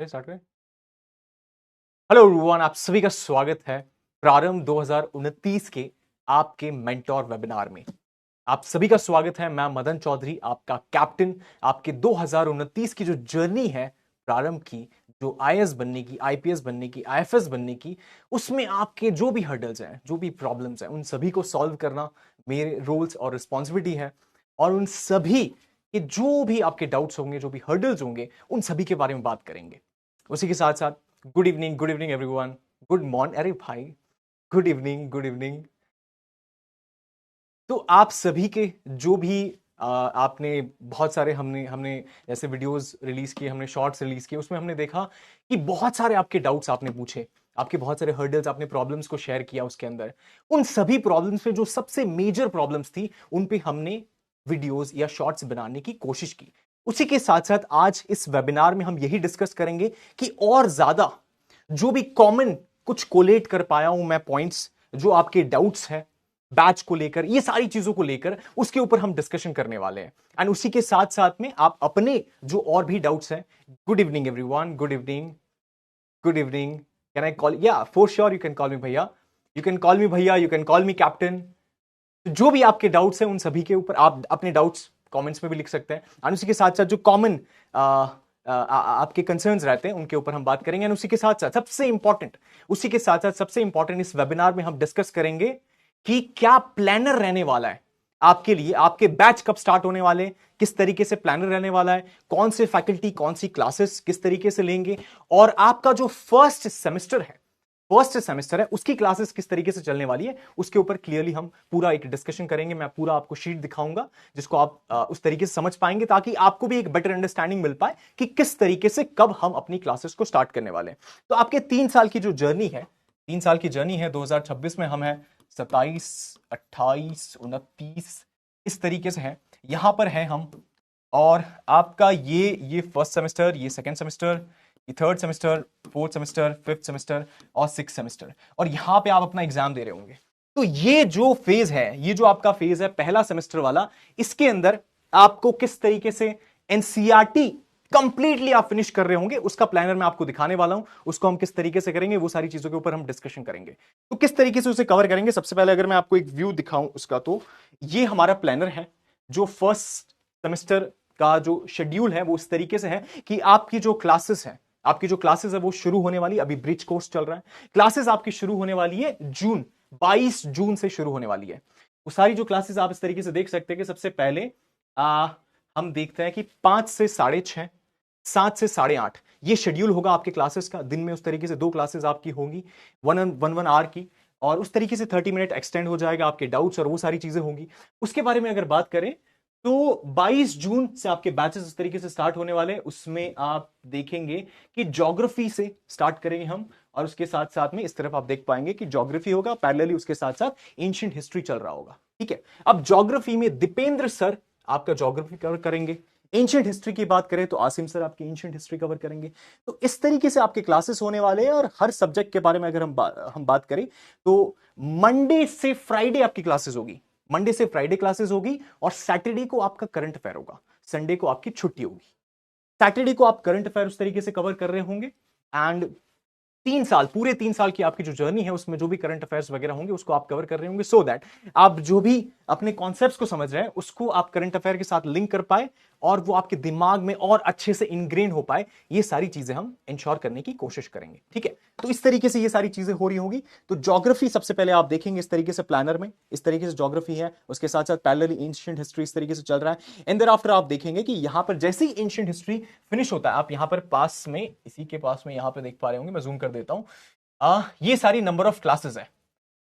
Start करें। Hello everyone, आप सभी का स्वागत है प्रारंभ 2029 के आपके मेंटोर वेबिनार में। आप सभी का स्वागत है। मैं मदन चौधरी, आपका कैप्टन। आपके 2029 की जो जर्नी है प्रारंभ की, जो आईएएस बनने की, आईपीएस बनने की, आईएफएस बनने की, उसमें आपके जो भी हर्डल्स हैं, जो भी प्रॉब्लम्स हैं, उन सभी को सॉल्व करना मेरे रोल्स और रिस्पॉन्सिबिलिटी है। और उन सभी के जो भी आपके डाउट्स होंगे, जो भी हर्डल्स होंगे, उन सभी के बारे में बात करेंगे। उसी के साथ साथ good evening everyone. Good morning, अरे भाई, गुड इवनिंग, गुड इवनिंग। तो आप सभी के जो भी आपने बहुत सारे हमने हमने जैसे वीडियोस रिलीज किए, हमने शॉर्ट्स रिलीज किए, उसमें हमने देखा कि बहुत सारे आपके डाउट्स आपने पूछे, आपके बहुत सारे हर्डल्स, आपने प्रॉब्लम्स को शेयर किया उसके अंदर। उन सभी प्रॉब्लम्स पे जो सबसे मेजर प्रॉब्लम्स थी, उन पे हमने वीडियोस या शॉर्ट्स बनाने की कोशिश की। उसी के साथ साथ आज इस वेबिनार में हम यही डिस्कस करेंगे कि और ज्यादा जो भी कॉमन कुछ कोलेट कर पाया हूं मैं पॉइंट्स, जो आपके डाउट्स हैं बैच को लेकर, ये सारी चीजों को लेकर, उसके ऊपर हम डिस्कशन करने वाले हैं। एंड उसी के साथ साथ में आप अपने जो और भी डाउट्स हैं। Good evening everyone, good evening, good evening. Can I call? या for sure you can call me भैया, यू कैन कॉल मी भैया, you can call me captain. जो भी आपके डाउट्स हैं उन सभी के ऊपर आप अपने डाउट्स कमेंट्स में भी लिख सकते हैं। और उसी के साथ साथ जो कॉमन आपके कंसर्न्स रहते हैं उनके ऊपर हम बात करेंगे। और उसी के साथ साथ सबसे इंपॉर्टेंट, उसी के साथ साथ सबसे इंपॉर्टेंट, इस वेबिनार में हम डिस्कस करेंगे कि क्या प्लानर रहने वाला है आपके लिए, आपके बैच कब स्टार्ट होने वाले, किस तरीके से प्लानर रहने वाला है, कौन से फैकल्टी, कौन सी क्लासेस किस तरीके से लेंगे, और आपका जो फर्स्ट सेमेस्टर है उसकी क्लासेस किस तरीके से चलने वाली है, उसके ऊपर क्लियरली हम पूरा एक डिस्कशन करेंगे। मैं पूरा आपको शीट दिखाऊंगा जिसको आप उस तरीके से समझ पाएंगे, ताकि आपको भी एक बेटर अंडरस्टैंडिंग मिल पाए कि किस तरीके से कब हम अपनी क्लासेस को स्टार्ट करने वाले हैं। तो आपके 3 साल की जो जर्नी है, 3 साल की जर्नी है, 2026 में हम हैं 27, 28, 29, इस तरीके से है, यहां पर है हम। और आपका ये फर्स्ट सेमेस्टर, ये सेकेंड सेमेस्टर, ये third semester, fourth semester, fifth semester और सिक्स सेमेस्टर, और यहां पे आप अपना एग्जाम दे रहे होंगे। तो ये जो फेज है, ये जो आपका फेज है पहला सेमेस्टर वाला, इसके अंदर आपको किस तरीके से एनसीईआरटी कंप्लीटली आप फिनिश कर रहे होंगे, उसका प्लानर मैं आपको दिखाने वाला हूं। उसको हम किस तरीके से करेंगे, वो सारी चीजों के ऊपर हम डिस्कशन करेंगे। तो किस तरीके से उसे कवर करेंगे, सबसे पहले अगर मैं आपको एक व्यू दिखाऊं उसका, तो ये हमारा प्लानर है। जो फर्स्ट सेमेस्टर का जो शेड्यूल है वो इस तरीके से है कि आपकी जो क्लासेस है वो शुरू होने वाली, अभी ब्रिज कोर्स चल रहा है, क्लासेस आपकी शुरू होने वाली है 22 जून से शुरू होने वाली है। वो सारी जो क्लासेस आप इस तरीके से देख सकते हैं कि सबसे पहले आ, हम देखते हैं कि 5 से 6:30, 7 से 8:30 ये शेड्यूल होगा आपके क्लासेस का। दिन में उस तरीके से 2 क्लासेस आपकी होंगी, वन आवर की, और उस तरीके से 30 मिनट एक्सटेंड हो जाएगा, आपके डाउट्स और वो सारी चीजें होंगी। उसके बारे में अगर बात करें तो 22 जून से आपके बैचेस इस तरीके से स्टार्ट होने वाले हैं। उसमें आप देखेंगे कि ज्योग्राफी से स्टार्ट करेंगे हम, और उसके साथ साथ में इस तरफ आप देख पाएंगे कि ज्योग्राफी होगा, पैरेलली उसके साथ साथ एंशिएंट हिस्ट्री चल रहा होगा। ठीक है, अब ज्योग्राफी में दीपेंद्र सर आपका ज्योग्राफी कवर करेंगे। एंशिएंट हिस्ट्री की बात करें तो आसिम सर आपकी एंशिएंट हिस्ट्री कवर करेंगे। तो इस तरीके से आपके क्लासेस होने वाले हैं। और हर सब्जेक्ट के बारे में अगर हम बात करें तो मंडे से फ्राइडे आपकी क्लासेस होगी, मंडे से फ्राइडे क्लासेस होगी, और सैटरडे को आपका करंट अफेयर होगा, संडे को आपकी छुट्टी होगी। सैटरडे को आप करंट अफेयर उस तरीके से कवर कर रहे होंगे। एंड 3 साल, पूरे 3 साल की आपकी जो जर्नी है उसमें जो भी करंट अफेयर्स वगैरह होंगे उसको आप कवर कर रहे होंगे, सो दैट आप जो भी अपने कॉन्सेप्ट्स को समझ रहे हैं उसको आप करंट अफेयर के साथ लिंक कर पाए, और वो आपके दिमाग में और अच्छे से इनग्रेन हो पाए। ये सारी चीजें हम इंश्योर करने की कोशिश करेंगे। ठीक है, तो इस तरीके से ये सारी चीजें हो रही होंगी। तो ज्योग्राफी सबसे पहले आप देखेंगे इस तरीके से प्लानर में, इस तरीके से ज्योग्राफी है, उसके साथ साथ पैरेलली एंशिएंट हिस्ट्री इस तरीके से चल रहा है। एंड देयर आफ्टर आप देखेंगे कि यहां पर जैसे ही एंशिएंट हिस्ट्री फिनिश होता है, आप यहां पर पास में, इसी के पास में यहां पर देख पा रहे होंगे, मैं जूम कर देता हूं। ये सारी नंबर ऑफ क्लासेस है,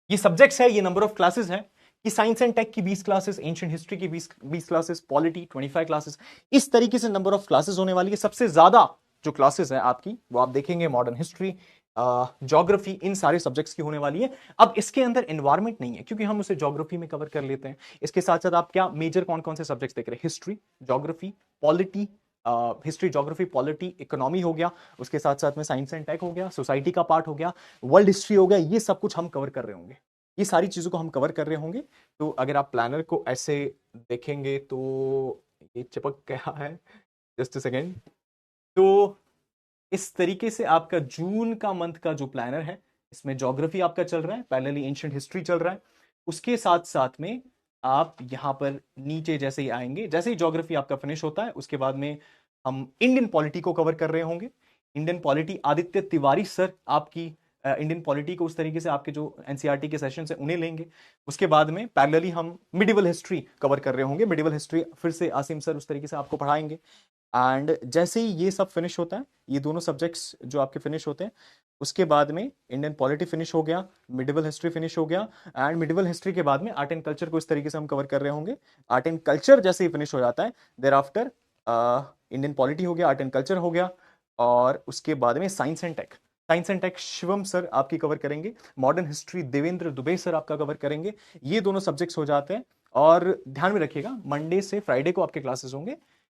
ये सब्जेक्ट्स है, ये नंबर ऑफ क्लासेस है कि साइंस एंड टेक की 20 क्लासेस, एंशिएंट हिस्ट्री की 20 क्लासेस, पॉलिटी 25 क्लासेस, इस तरीके से नंबर ऑफ क्लासेस होने वाली है। सबसे ज्यादा जो क्लासेस है आपकी वो आप देखेंगे मॉडर्न हिस्ट्री, ज्योग्राफी, इन सारे सब्जेक्ट्स की होने वाली है। अब इसके अंदर एनवायरमेंट नहीं है क्योंकि हम उसे ज्योग्राफी में कवर कर लेते हैं। इसके साथ साथ आप क्या मेजर कौन कौन से सब्जेक्ट्स देख रहे हैं, history, geography, polity, history, geography, polity, economy हो गया, उसके साथ साथ में साइंस एंड टेक हो गया, सोसाइटी का पार्ट हो गया, वर्ल्ड हिस्ट्री हो गया, ये सब कुछ हम कवर कर रहे होंगे, ये सारी चीजों को हम कवर कर रहे होंगे। तो अगर आप प्लानर को ऐसे देखेंगे तो ये चिपक गया है, जस्ट अ सेकेंड। तो इस तरीके से आपका जून का मंथ का जो प्लानर है, इसमें ज्योग्राफी आपका चल रहा है, पैरेलली एंशिएंट हिस्ट्री चल रहा है। उसके साथ साथ में आप यहां पर नीचे जैसे ही आएंगे, जैसे ही ज्योग्राफी आपका फिनिश होता है, उसके बाद में हम इंडियन पॉलिटी को कवर कर रहे होंगे। Indian polity Aditya Tiwari sir आपकी इंडियन पॉलिटी को उस तरीके से आपके जो एनसीईआरटी के सेशन है उन्हें लेंगे। उसके बाद में पैरेलली हम मिडिवल हिस्ट्री कवर कर रहे होंगे। मिडिवल हिस्ट्री फिर से आसिम सर उस तरीके से आपको पढ़ाएंगे। एंड जैसे ही ये सब फिनिश होता है, ये दोनों सब्जेक्ट्स जो आपके फिनिश होते हैं, उसके बाद में इंडियन पॉलिटी फिनिश हो गया, मिडिवल हिस्ट्री फिनिश हो गया। एंड मिडिवल हिस्ट्री के बाद में आर्ट एंड कल्चर को इस तरीके से हम कवर कर रहे होंगे। आर्ट एंड कल्चर जैसे ही फिनिश हो जाता है, देर आफ्टर इंडियन पॉलिटी हो गया, आर्ट एंड कल्चर हो गया, और उसके बाद में science and tech. Science and tech Shivam sir आपकी कवर करेंगे। Modern history Devendra Dubey sir आपका कवर करेंगे। ये दोनों सब्जेक्ट्स हो जाते हैं। और ध्यान में रखिएगा, मंडे से फ्राइडे को आपके क्लासेस होंगे।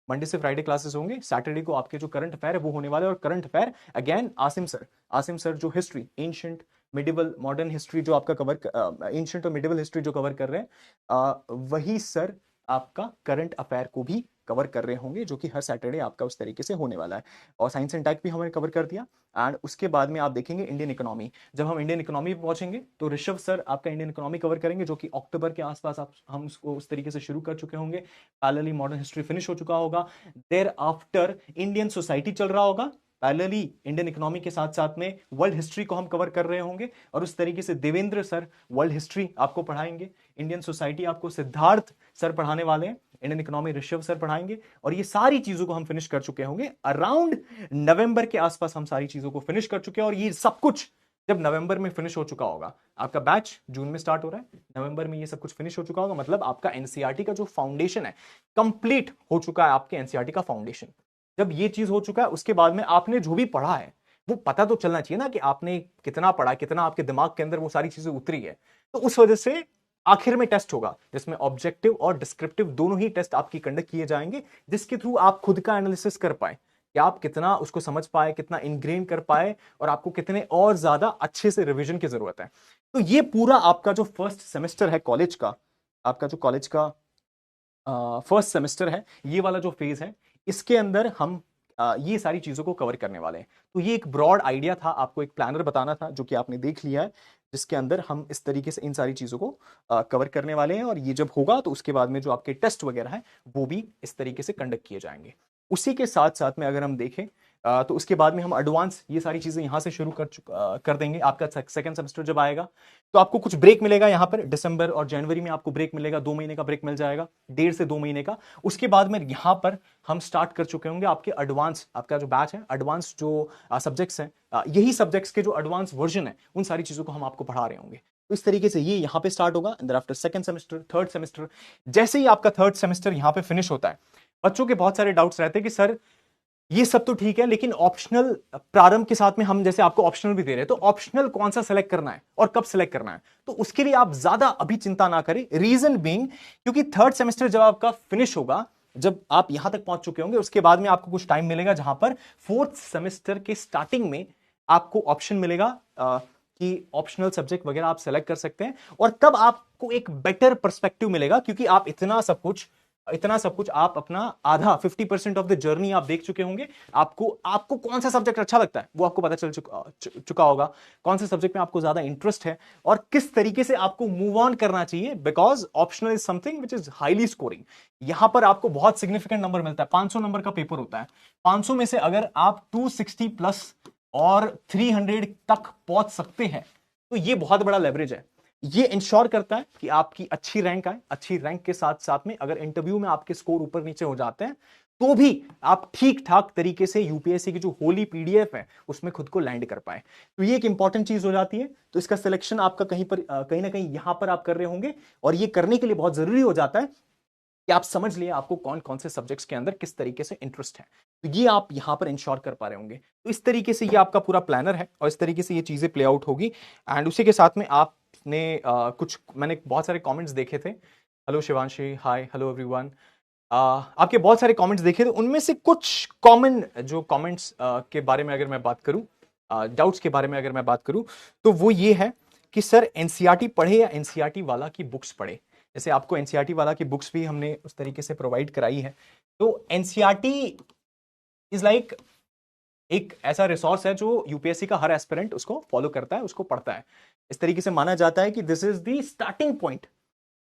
मंडे से फ्राइडे क्लासेस होंगे। सैटरडे को आपके जो करंट अफेयर है वो होने वाले, और current affair again Asim sir जो history ancient medieval modern history जो आपका कवर एंशिएंट और मिडिवल हिस्ट्री जो कवर कर रहे हैं, वही सर आपका करंट अफेयर को भी कवर कर रहे होंगे, जो कि हर सैटरडे आपका उस तरीके से होने वाला है। और साइंस एंड टेक भी हमने कवर कर दिया। एंड उसके बाद में आप देखेंगे इंडियन इकोनॉमी। जब हम इंडियन इकोनॉमी पे पहुंचेंगे तो ऋषभ सर आपका इंडियन इकोनॉमी कवर करेंगे, जो कि अक्टूबर के आसपास हम उसको उस तरीके से शुरू कर चुके होंगे। पैरेलली मॉडर्न हिस्ट्री फिनिश हो चुका होगा। देयर आफ्टर इंडियन सोसाइटी चल रहा होगा। पैरेलली इंडियन इकोनॉमी के साथ साथ में वर्ल्ड हिस्ट्री को हम कवर कर रहे होंगे, और उस तरीके से देवेंद्र सर वर्ल्ड हिस्ट्री आपको पढ़ाएंगे। इंडियन सोसाइटी आपको सिद्धार्थ सर पढ़ाने वाले हैं। इंडियन इकोनॉमी ऋषभ सर पढ़ाएंगे। और ये सारी चीजों को हम फिनिश कर चुके होंगे। अराउंड नवंबर के आसपास हम सारी चीजों को फिनिश कर चुके हैं। और ये सब कुछ जब नवंबर में फिनिश हो चुका होगा, आपका बैच जून में स्टार्ट हो रहा है, नवंबर में ये सब कुछ फिनिश हो चुका होगा, मतलब आपका एनसीईआरटी का जो फाउंडेशन है कंप्लीट हो चुका है। आपके एनसीईआरटी का फाउंडेशन जब ये चीज हो चुका है, उसके बाद में आपने जो भी पढ़ा है वो पता तो चलना चाहिए ना कि आपने कितना पढ़ा, कितना आपके दिमाग के अंदर वो सारी चीजें उतरी है। तो उस वजह से आखिर में टेस्ट होगा, जिसमें ऑब्जेक्टिव और डिस्क्रिप्टिव दोनों ही टेस्ट आपकी कंडक्ट किए जाएंगे, जिसके थ्रू आप खुद का एनालिसिस कर पाए कि आप कितना उसको समझ पाए, कितना इनग्रेन कर पाए, और आपको कितने और ज्यादा अच्छे से रिवीजन की जरूरत है। तो ये पूरा आपका जो फर्स्ट सेमेस्टर है कॉलेज का, आपका जो कॉलेज का फर्स्ट सेमेस्टर है, ये वाला जो फेज है, इसके अंदर हम ये सारी चीजों को कवर करने वाले हैं। तो ये एक ब्रॉड आइडिया था, आपको एक प्लानर बताना था, जो कि आपने देख लिया है, जिसके अंदर हम इस तरीके से इन सारी चीजों को कवर करने वाले हैं। और ये जब होगा तो उसके बाद में जो आपके टेस्ट वगैरह हैं वो भी इस तरीके से कंडक्ट किए जाएंगे। उसी के साथ साथ में अगर हम देखें तो उसके बाद में हम एडवांस ये सारी चीजें यहां से शुरू कर देंगे। आपका सेकंड सेमेस्टर जब आएगा तो आपको कुछ ब्रेक मिलेगा। यहां पर दिसंबर और जनवरी में आपको ब्रेक मिलेगा, 2 महीने का ब्रेक मिल जाएगा, 1.5 से 2 महीने का। उसके बाद में यहां पर हम स्टार्ट कर चुके होंगे आपके एडवांस, आपका जो बैच है एडवांस जो सब्जेक्ट्स हैं, यही सब्जेक्ट्स के जो एडवांस वर्जन है, उन सारी चीजों को हम आपको पढ़ा रहे होंगे। तो इस तरीके से ये यहां पे स्टार्ट होगा। And after second semester, third semester, जैसे ही आपका थर्ड सेमेस्टर यहां पे फिनिश होता है, बच्चों के बहुत सारे डाउट्स रहते हैं कि सर ये सब तो ठीक है, लेकिन ऑप्शनल प्रारंभ के साथ में हम जैसे आपको ऑप्शनल भी दे रहे हैं, तो ऑप्शनल कौन सा सेलेक्ट करना है और कब सेलेक्ट करना है। तो उसके लिए आप ज्यादा अभी चिंता ना करें। रीजन बीइंग, क्योंकि थर्ड सेमेस्टर जब आपका फिनिश होगा, जब आप यहां तक पहुंच चुके होंगे, उसके बाद में आपको कुछ टाइम मिलेगा जहां पर फोर्थ सेमेस्टर के स्टार्टिंग में आपको ऑप्शन मिलेगा कि ऑप्शनल सब्जेक्ट वगैरह आप सेलेक्ट कर सकते हैं। और तब आपको एक बेटर पर्सपेक्टिव मिलेगा, क्योंकि आप इतना सब कुछ आप अपना आधा 50% ऑफ द जर्नी आप देख चुके होंगे। आपको कौन सा सब्जेक्ट अच्छा लगता है वो आपको पता चल चुका होगा, कौन से सब्जेक्ट में आपको ज्यादा इंटरेस्ट है और किस तरीके से आपको मूव ऑन करना चाहिए, because optional is something which is highly scoring. यहां पर आपको बहुत सिग्निफिकेंट नंबर मिलता है। 500 नंबर का पेपर होता है। 500 में से अगर आप 260 प्लस और 300 तक पहुंच सकते हैं तो ये बहुत बड़ा लेवरेज है। ये इंश्योर करता है कि आपकी अच्छी रैंक आए। अच्छी रैंक के साथ साथ में अगर इंटरव्यू में आपके स्कोर ऊपर नीचे हो जाते हैं तो भी आप ठीक ठाक तरीके से यूपीएससी की जो होली पीडीएफ है उसमें खुद को लैंड कर पाए। तो ये एक इंपॉर्टेंट चीज हो जाती है। तो इसका सिलेक्शन आपका कहीं ना कहीं यहां पर आप कर रहे होंगे, और ये करने के लिए बहुत जरूरी हो जाता है कि आप समझ लिए आपको कौन कौन से सब्जेक्ट्स के अंदर किस तरीके से इंटरेस्ट है। तो ये आप यहां पर इंश्योर कर पा रहे होंगे। तो इस तरीके से ये आपका पूरा प्लानर है और इस तरीके से ये चीजें प्ले आउट होगी। एंड उसी के साथ में आपने मैंने बहुत सारे कमेंट्स देखे थे। हेलो शिवांशी, हाय, हेलो एवरीवन। आपके बहुत सारे कमेंट्स देखे थे, उनमें से कुछ कॉमन जो कमेंट्स के बारे में अगर मैं बात करूं, डाउट्स के बारे में अगर मैं बात करूं, तो वो ये है कि सर एनसीईआरटी पढ़े या एनसीईआरटी वाला की बुक्स पढ़े। जैसे आपको एनसीईआरटी वाला की बुक्स भी हमने उस तरीके से प्रोवाइड कराई है। तो एनसीईआरटी इज लाइक एक ऐसा रिसोर्स है जो यूपीएससी का हर एस्पिरेंट उसको फॉलो करता है, उसको पढ़ता है। इस तरीके से माना जाता है कि this is the starting point.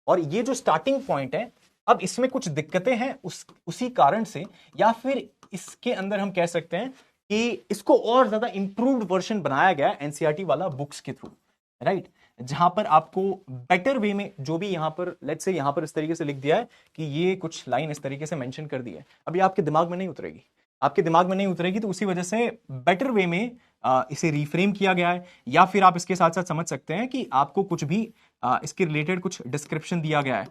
और ये जो स्टार्टिंग पॉइंट है, अब इसमें कुछ दिक्कतें हैं उसी कारण से, या फिर इसके अंदर हम कह सकते हैं कि इसको और ज्यादा इंप्रूव्ड वर्जन बनाया गया एनसीईआरटी वाला बुक्स के थ्रू, राइट। जहां पर आपको बेटर वे में, जो भी यहां पर लेट्स से यहां पर इस तरीके से लिख दिया है कि ये कुछ लाइन इस तरीके से मेंशन कर दी है, अभी आपके दिमाग में नहीं उतरेगी, आपके दिमाग में नहीं उतरेगी, तो उसी वजह से बेटर वे में इसे रिफ्रेम किया गया है। या फिर आप इसके साथ साथ समझ सकते हैं कि आपको कुछ भी इसके रिलेटेड कुछ डिस्क्रिप्शन दिया गया है,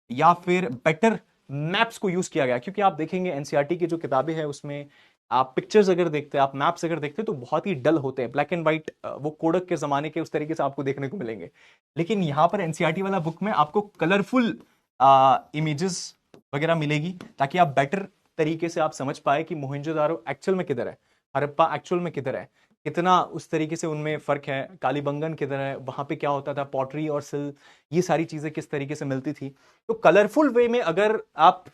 या फिर बेटर मैप्स को यूज किया गया है। क्योंकि आप देखेंगे एनसीईआरटी की जो किताबें हैं उसमें आप पिक्चर्स अगर देखते हैं, आप मैप्स अगर देखते हैं, तो बहुत ही डल होते हैं, ब्लैक एंड व्हाइट, वो कोडक के जमाने के उस तरीके से आपको देखने को मिलेंगे। लेकिन यहाँ पर एनसीईआरटी वाला बुक में आपको कलरफुल इमेजेस वगैरह मिलेगी, ताकि आप बेटर तरीके से आप समझ पाए कि मोहनजोदारो एक्चुअल में किधर है, हड़प्पा एक्चुअल में किधर है, कितना उस तरीके से उनमें फर्क है, कालीबंगन किधर है, वहां पे क्या होता था, पॉटरी और सिल, ये सारी चीजें किस तरीके से मिलती थी। तो कलरफुल वे में अगर आप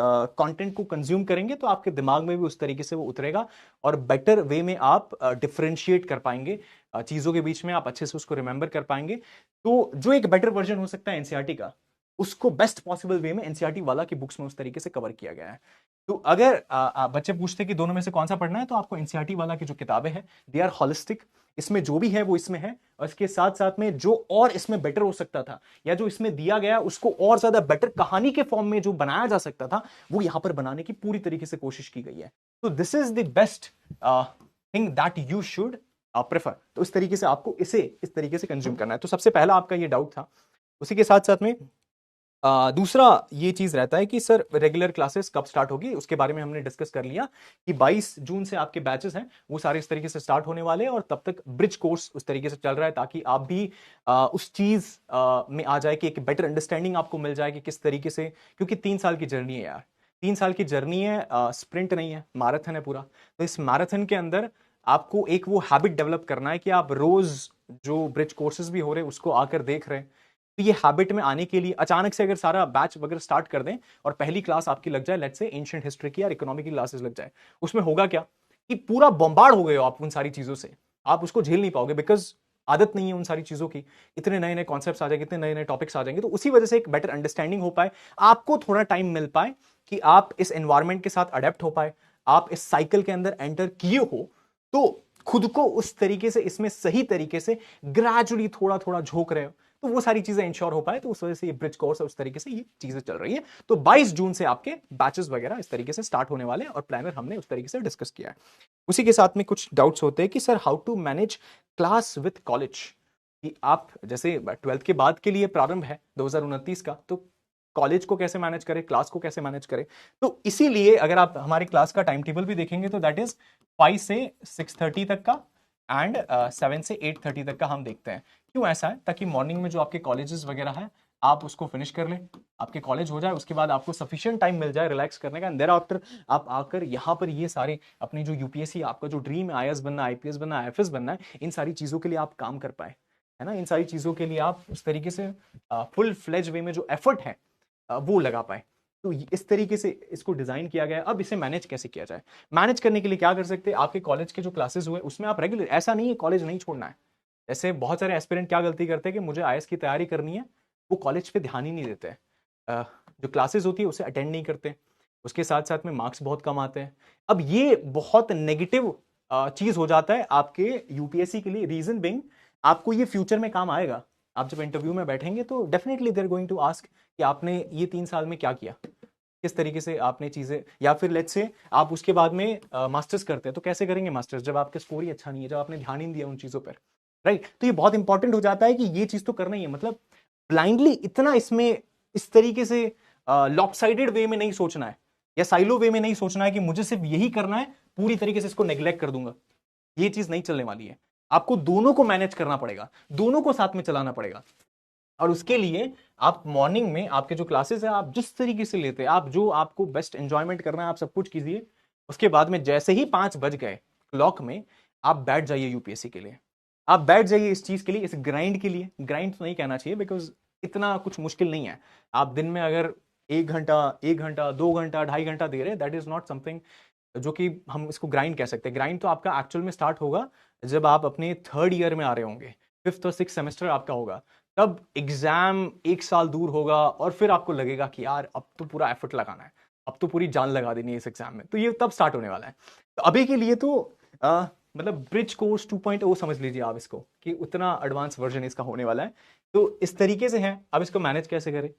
कंटेंट को कंज्यूम करेंगे तो आपके दिमाग में भी उस तरीके से वो उतरेगा, और बेटर वे में आप डिफरेंशिएट कर पाएंगे चीजों के बीच में, आप अच्छे से उसको रिमेंबर कर पाएंगे। तो जो एक बेटर वर्जन हो सकता है एनसीईआरटी का, उसको बेस्ट पॉसिबल वे में एनसीईआरटी वाला की बुक्स में उस तरीके से कवर किया गया है। तो अगर बच्चे पूछते कि दोनों में से कौन सा पढ़ना है, तो आपको एनसीईआरटी वाला की जो किताबें हैं दे आर होलिस्टिक, इसमें जो भी है वो इसमें है, और इसके साथ साथ में जो और इसमें बेटर हो सकता था, या जो इसमें दिया गया उसको और ज्यादा बेटर कहानी के फॉर्म में जो बनाया जा सकता था, वो यहां पर बनाने की पूरी तरीके से कोशिश की गई है। तो this is the best thing that you should prefer. तो इस तरीके से आपको इसे इस तरीके से कंज्यूम करना है। तो सबसे पहला आपका ये डाउट था। उसी के साथ साथ में दूसरा ये चीज रहता है कि सर रेगुलर क्लासेस कब स्टार्ट होगी, उसके बारे में हमने डिस्कस कर लिया कि 22 जून से आपके बैचेस हैं वो सारे इस तरीके से स्टार्ट होने वाले हैं, और तब तक ब्रिज कोर्स उस तरीके से चल रहा है, ताकि आप भी उस चीज में आ जाए कि एक बेटर अंडरस्टैंडिंग आपको मिल जाए कि किस तरीके से, क्योंकि 3 साल की जर्नी है यार, 3 साल की जर्नी है, स्प्रिंट नहीं है, मैराथन है पूरा। तो इस मैराथन के अंदर आपको एक वो हैबिट डेवलप करना है कि आप रोज जो ब्रिज कोर्सेज भी हो रहे हैं उसको आकर देख रहे हैं। तो ये हैबिट में आने के लिए अचानक से अगर सारा बैच वगैरह स्टार्ट कर दें और पहली क्लास आपकी लग जाए, लेट्स से एंशिएंट हिस्ट्री की या इकोनॉमी की क्लासेस लग जाए, उसमें होगा क्या कि पूरा बॉम्बार्ड हो गए हो आप उन सारी चीजों से, आप उसको झेल नहीं पाओगे, बिकॉज आदत नहीं है उन सारी चीजों की, इतने नए नए कॉन्सेप्ट्स आ जाएंगे, इतने नए नए टॉपिक्स आ जाएंगे। तो उसी वजह से एक बेटर अंडरस्टैंडिंग हो पाए, आपको थोड़ा टाइम मिल पाए कि आप इस एनवायरमेंट के साथ अडेप्ट हो पाए, आप इस साइकिल के अंदर एंटर किए हो, तो खुद को उस तरीके से इसमें सही तरीके से ग्रेजुअली थोड़ा थोड़ा झोंक रहे हो, तो वो सारी चीजें इंश्योर हो पाए। तो उस वजह से ये ब्रिज कोर्स है, उस तरीके से ये चीजें चल रही है। तो 22 जून से आपके बैचेस वगैरह इस तरीके से स्टार्ट होने वाले हैं, और प्लानर हमने उस तरीके से डिस्कस किया है। उसी के साथ में कुछ डाउट्स होते हैं कि sir how to manage class with college, कि आप जैसे 12th के बाद के लिए प्रारंभ है 2029 का, तो कॉलेज को कैसे मैनेज करें, क्लास को कैसे मैनेज करें। तो इसीलिए अगर आप हमारी क्लास का टाइम टेबल भी देखेंगे तो दैट इज 5 से 6:30 तक का, एंड 7 से 8:30 तक का हम देखते हैं। क्यों ऐसा है? ताकि मॉर्निंग में जो आपके कॉलेजेस वगैरह है आप उसको फिनिश कर लें, आपके कॉलेज हो जाए, उसके बाद आपको सफिशिएंट टाइम मिल जाए रिलैक्स करने का, एंड देयर आफ्टर आप आकर यहाँ पर ये सारे अपनी जो यूपीएससी आपका जो ड्रीम है, आईएएस बनना, आईपीएस बनना, आईएफएस बनना है, इन सारी चीजों के लिए आप काम कर पाए, है ना। इन सारी चीजों के लिए आप उस तरीके से फुल फ्लेज वे में जो एफर्ट है वो लगा पाए। तो इस तरीके से इसको डिजाइन किया गया है। अब इसे मैनेज कैसे किया जाए? मैनेज करने के लिए क्या कर सकते हैं, आपके कॉलेज के जो क्लासेस हुए उसमें आप रेगुलर, ऐसा नहीं है कॉलेज नहीं छोड़ना है। जैसे बहुत सारे एस्पिरेंट क्या गलती करते हैं कि मुझे आईएएस की तैयारी करनी है, वो कॉलेज पे ध्यान ही नहीं देते हैं, जो क्लासेस होती है उसे अटेंड नहीं करते, उसके साथ साथ में मार्क्स बहुत कम आते हैं। अब ये बहुत नेगेटिव चीज हो जाता है आपके यूपीएससी के लिए। रीजन बिंग, आपको ये फ्यूचर में काम आएगा। आप जब इंटरव्यू में बैठेंगे तो definitely they are going to ask कि आपने ये 3 साल में क्या किया, किस तरीके से आपने चीजें, या फिर लेट्स से आप उसके बाद में मास्टर्स करते हैं, तो कैसे करेंगे मास्टर्स जब आपका स्कोर ही अच्छा नहीं है, जब आपने ध्यान ही नहीं दिया उन चीजों पर, राइट। तो ये बहुत इंपॉर्टेंट हो जाता है कि ये चीज तो करना ही है। मतलब ब्लाइंडली इतना इसमें इस तरीके से लॉपसाइडेड वे में नहीं सोचना है, या साइलो वे में नहीं सोचना है कि मुझे सिर्फ यही करना है, पूरी तरीके से इसको नेग्लेक्ट कर दूंगा। ये चीज नहीं चलने वाली है। आपको दोनों को मैनेज करना पड़ेगा, दोनों को साथ में चलाना पड़ेगा। और उसके लिए आप मॉर्निंग में आपके जो क्लासेस है आप जिस तरीके से लेते हैं, आप जो आपको बेस्ट एंजॉयमेंट करना है आप सब कुछ कीजिए। उसके बाद में जैसे ही 5 बज गए क्लॉक में, आप बैठ जाइए यूपीएससी के लिए, आप बैठ जाइए इस चीज के लिए, इस ग्राइंड के लिए। ग्राइंड तो नहीं कहना चाहिए बिकॉज इतना कुछ मुश्किल नहीं है। आप दिन में अगर 1 घंटा 2 घंटा 2.5 घंटा दे रहे, दैट इज नॉट समथिंग जो कि हम इसको ग्राइंड कह सकते हैं। ग्राइंड तो आपका एक्चुअल में स्टार्ट होगा जब आप अपने 3rd ईयर में आ रहे होंगे, 5th और 6th सेमेस्टर आपका होगा, तब एग्जाम 1 साल दूर होगा और फिर आपको लगेगा कि यार अब तो पूरा एफर्ट लगाना है, अब तो पूरी जान लगा देनी है इस एग्जाम में। तो ये तब स्टार्ट होने वाला है। तो अभी के लिए तो मतलब ब्रिज कोर्स 2.0 समझ लीजिए आप इसको, कि उतना एडवांस वर्जन इसका होने वाला है। तो इस तरीके से है। अब इसको मैनेज कैसे करें?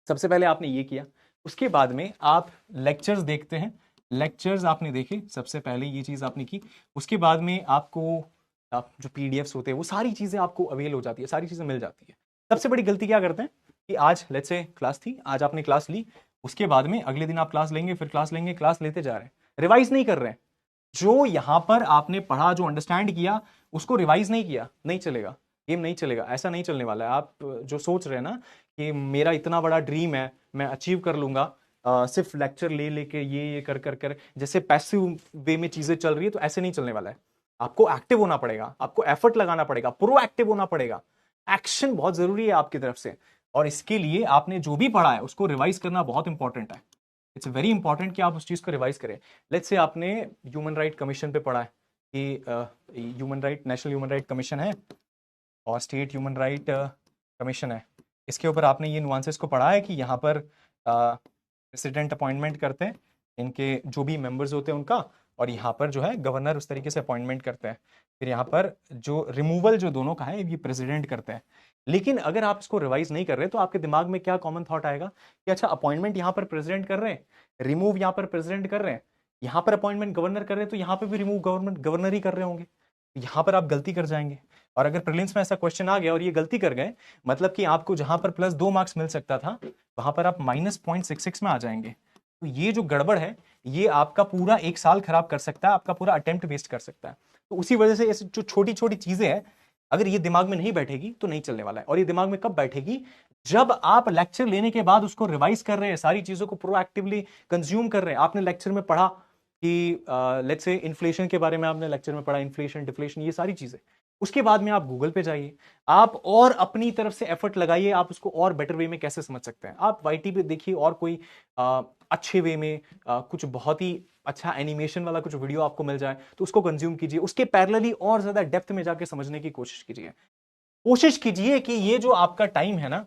सबसे पहले आपने ये किया, उसके बाद में आप लेक्चर्स देखते हैं। लेक्चर्स आपने देखे, सबसे पहले ये चीज आपने की। उसके बाद में आपको आप जो पीडीएफ्स होते हैं वो सारी चीजें आपको अवेल हो जाती है, सारी चीजें मिल जाती है। सबसे बड़ी गलती क्या करते हैं कि आज लेट्स से क्लास थी, आज आपने क्लास ली, उसके बाद में अगले दिन आप क्लास लेंगे, फिर क्लास लेंगे, क्लास लेते जा रहे हैं, रिवाइज नहीं कर रहे हैं। जो यहां पर आपने पढ़ा, जो अंडरस्टैंड किया, उसको रिवाइज नहीं किया, नहीं चलेगा, गेम नहीं चलेगा, ऐसा नहीं चलने वाला है। आप जो सोच रहे हैं ना कि मेरा इतना बड़ा ड्रीम है, मैं अचीव कर लूंगा सिर्फ लेक्चर ले लेके, ये कर कर कर, जैसे पैसिव वे में चीजें चल रही है, तो ऐसे नहीं चलने वाला है। आपको एक्टिव होना पड़ेगा, आपको एफर्ट लगाना पड़ेगा, प्रोएक्टिव होना पड़ेगा। एक्शन बहुत जरूरी है आपकी तरफ से, और इसके लिए आपने जो भी पढ़ा है उसको रिवाइज करना बहुत इंपॉर्टेंट है। इट्स वेरी इंपॉर्टेंट कि आप उस चीज को रिवाइज करें। लेट्स से आपने ह्यूमन राइट कमीशन पे पढ़ा है कि human right, national human right commission है और स्टेट ह्यूमन राइट कमीशन है। इसके ऊपर आपने ये नुआंसेस को पढ़ा है कि यहाँ पर प्रेसिडेंट अपॉइंटमेंट करते हैं, इनके जो भी मेंबर्स होते हैं उनका, और यहाँ पर जो है गवर्नर उस तरीके से अपॉइंटमेंट करते हैं। फिर यहाँ पर जो रिमूवल जो दोनों का है ये प्रेसिडेंट करते हैं। लेकिन अगर आप इसको रिवाइज नहीं कर रहे तो आपके दिमाग में क्या कॉमन थॉट आएगा कि अच्छा, अपॉइंटमेंट यहाँ पर प्रेसिडेंट कर रहे हैं, रिमूव यहाँ पर प्रेसिडेंट कर रहे हैं, यहाँ पर अपॉइंटमेंट गवर्नर कर रहे हैं, तो यहाँ पर भी रिमूव गवर्नमेंट गवर्नर ही कर रहे होंगे। यहाँ पर आप गलती कर जाएंगे। और अगर प्रीलिम्स में ऐसा क्वेश्चन आ गया और ये गलती कर गए, मतलब कि आपको जहां पर +2 मार्क्स मिल सकता था, वहां पर आप -0.66 में आ जाएंगे। तो ये जो गड़बड़ है, ये आपका पूरा 1 साल खराब कर सकता है, आपका पूरा अटेम्प्ट वेस्ट कर सकता है। तो उसी वजह से ऐसी जो छोटी छोटी चीजें हैं, अगर ये दिमाग में नहीं बैठेगी तो नहीं चलने वाला है। और ये दिमाग में कब बैठेगी? जब आप लेक्चर लेने के बाद उसको रिवाइज कर रहे हैं, सारी चीजों को प्रोएक्टिवली कंज्यूम कर रहे हैं। आपने लेक्चर में पढ़ा कि लेट्स से इन्फ्लेशन के बारे में आपने लेक्चर में पढ़ा, इन्फ्लेशन, डिफ्लेशन, ये सारी चीजें। उसके बाद में आप गूगल पे जाइए, आप और अपनी तरफ से एफर्ट लगाइए, आप उसको और बेटर वे में कैसे समझ सकते हैं। आप वाईटी पे देखिए और कोई अच्छे वे में कुछ बहुत ही अच्छा एनिमेशन वाला कुछ वीडियो आपको मिल जाए तो उसको कंज्यूम कीजिए, उसके पैरेलली और ज्यादा डेप्थ में जाके समझने की कोशिश कीजिए। कोशिश कीजिए कि ये जो आपका टाइम है ना,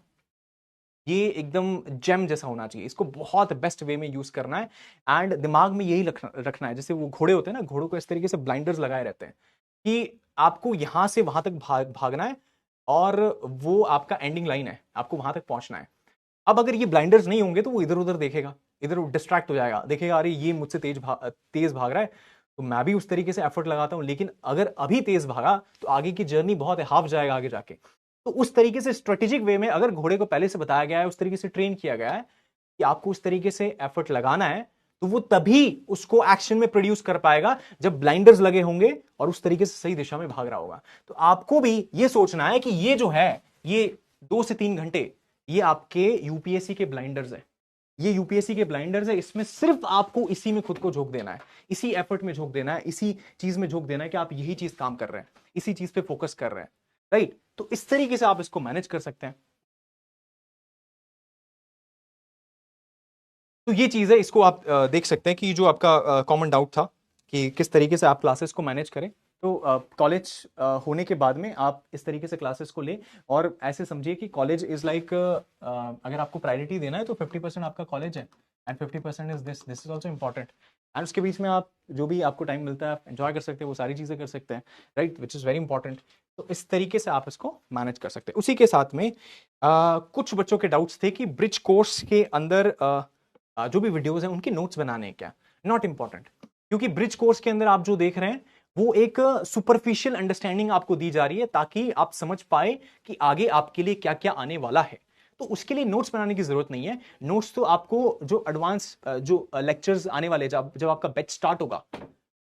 ये एकदम जेम जैसा होना चाहिए, इसको बहुत बेस्ट वे में यूज करना है। एंड दिमाग में यही रखना है, जैसे वो घोड़े होते हैं ना, घोड़ों को इस तरीके से ब्लाइंडर्स लगाए रहते हैं कि आपको यहां से वहां तक भागना है और वो आपका एंडिंग लाइन है, आपको वहां तक पहुंचना है। अब अगर ये ब्लाइंडर्स नहीं होंगे तो वो इधर उधर देखेगा, इधर डिस्ट्रैक्ट हो जाएगा, देखेगा अरे ये मुझसे तेज भाग रहा है, तो मैं भी उस तरीके से एफर्ट लगाता हूं, लेकिन अगर अभी तेज भागा तो आगे की जर्नी बहुत है, हाफ जाएगा आगे जाके। तो उस तरीके से स्ट्रेटेजिक वे में अगर घोड़े को पहले से बताया गया है, उस तरीके से ट्रेन किया गया है कि आपको उस तरीके से एफर्ट लगाना है, तो वो तभी उसको एक्शन में प्रोड्यूस कर पाएगा जब ब्लाइंडर्स लगे होंगे और उस तरीके से सही दिशा में भाग रहा होगा। तो आपको भी ये सोचना है कि ये जो है, ये 2 से 3 घंटे ये आपके यूपीएससी के ब्लाइंडर्स है, ये यूपीएससी के ब्लाइंडर्स है। इसमें सिर्फ आपको इसी में खुद को झोंक देना है, इसी एफर्ट में झोंक देना है, इसी चीज में झोंक देना है कि आप यही चीज काम कर रहे हैं, इसी चीज पे फोकस कर रहे हैं, राइट। तो इस तरीके से आप इसको मैनेज कर सकते हैं। तो ये चीज है, इसको आप देख सकते हैं कि जो आपका कॉमन डाउट था कि किस तरीके से आप क्लासेस को मैनेज करें। तो कॉलेज होने के बाद में आप इस तरीके से क्लासेस को लें, और ऐसे समझिए कि कॉलेज इज लाइक, अगर आपको प्रायोरिटी देना है तो 50% आपका कॉलेज है and 50% is this is also important. And उसके बीच में आप जो भी आपको टाइम मिलता है आप एंजॉय कर सकते हैं, वो सारी चीज़ें कर सकते हैं, right, which is very important. तो इस तरीके से आप इसको मैनेज कर सकते हैं। उसी के साथ में कुछ बच्चों के डाउट्स थे कि ब्रिज कोर्स के अंदर जो भी वीडियोस हैं उनके नोट्स बनाने हैं क्या। नॉट इंपॉर्टेंट, क्योंकि ब्रिज कोर्स के अंदर आप जो देख रहे हैं वो एक सुपरफिशियल अंडरस्टैंडिंग आपको दी जा रही है, ताकि आप समझ पाए कि आगे आपके लिए क्या क्या आने वाला है। तो उसके लिए नोट्स बनाने की जरूरत नहीं है। नोट्स तो आपको जो एडवांस जो लेक्चर्स आने वाले, जब जब आपका बैच स्टार्ट होगा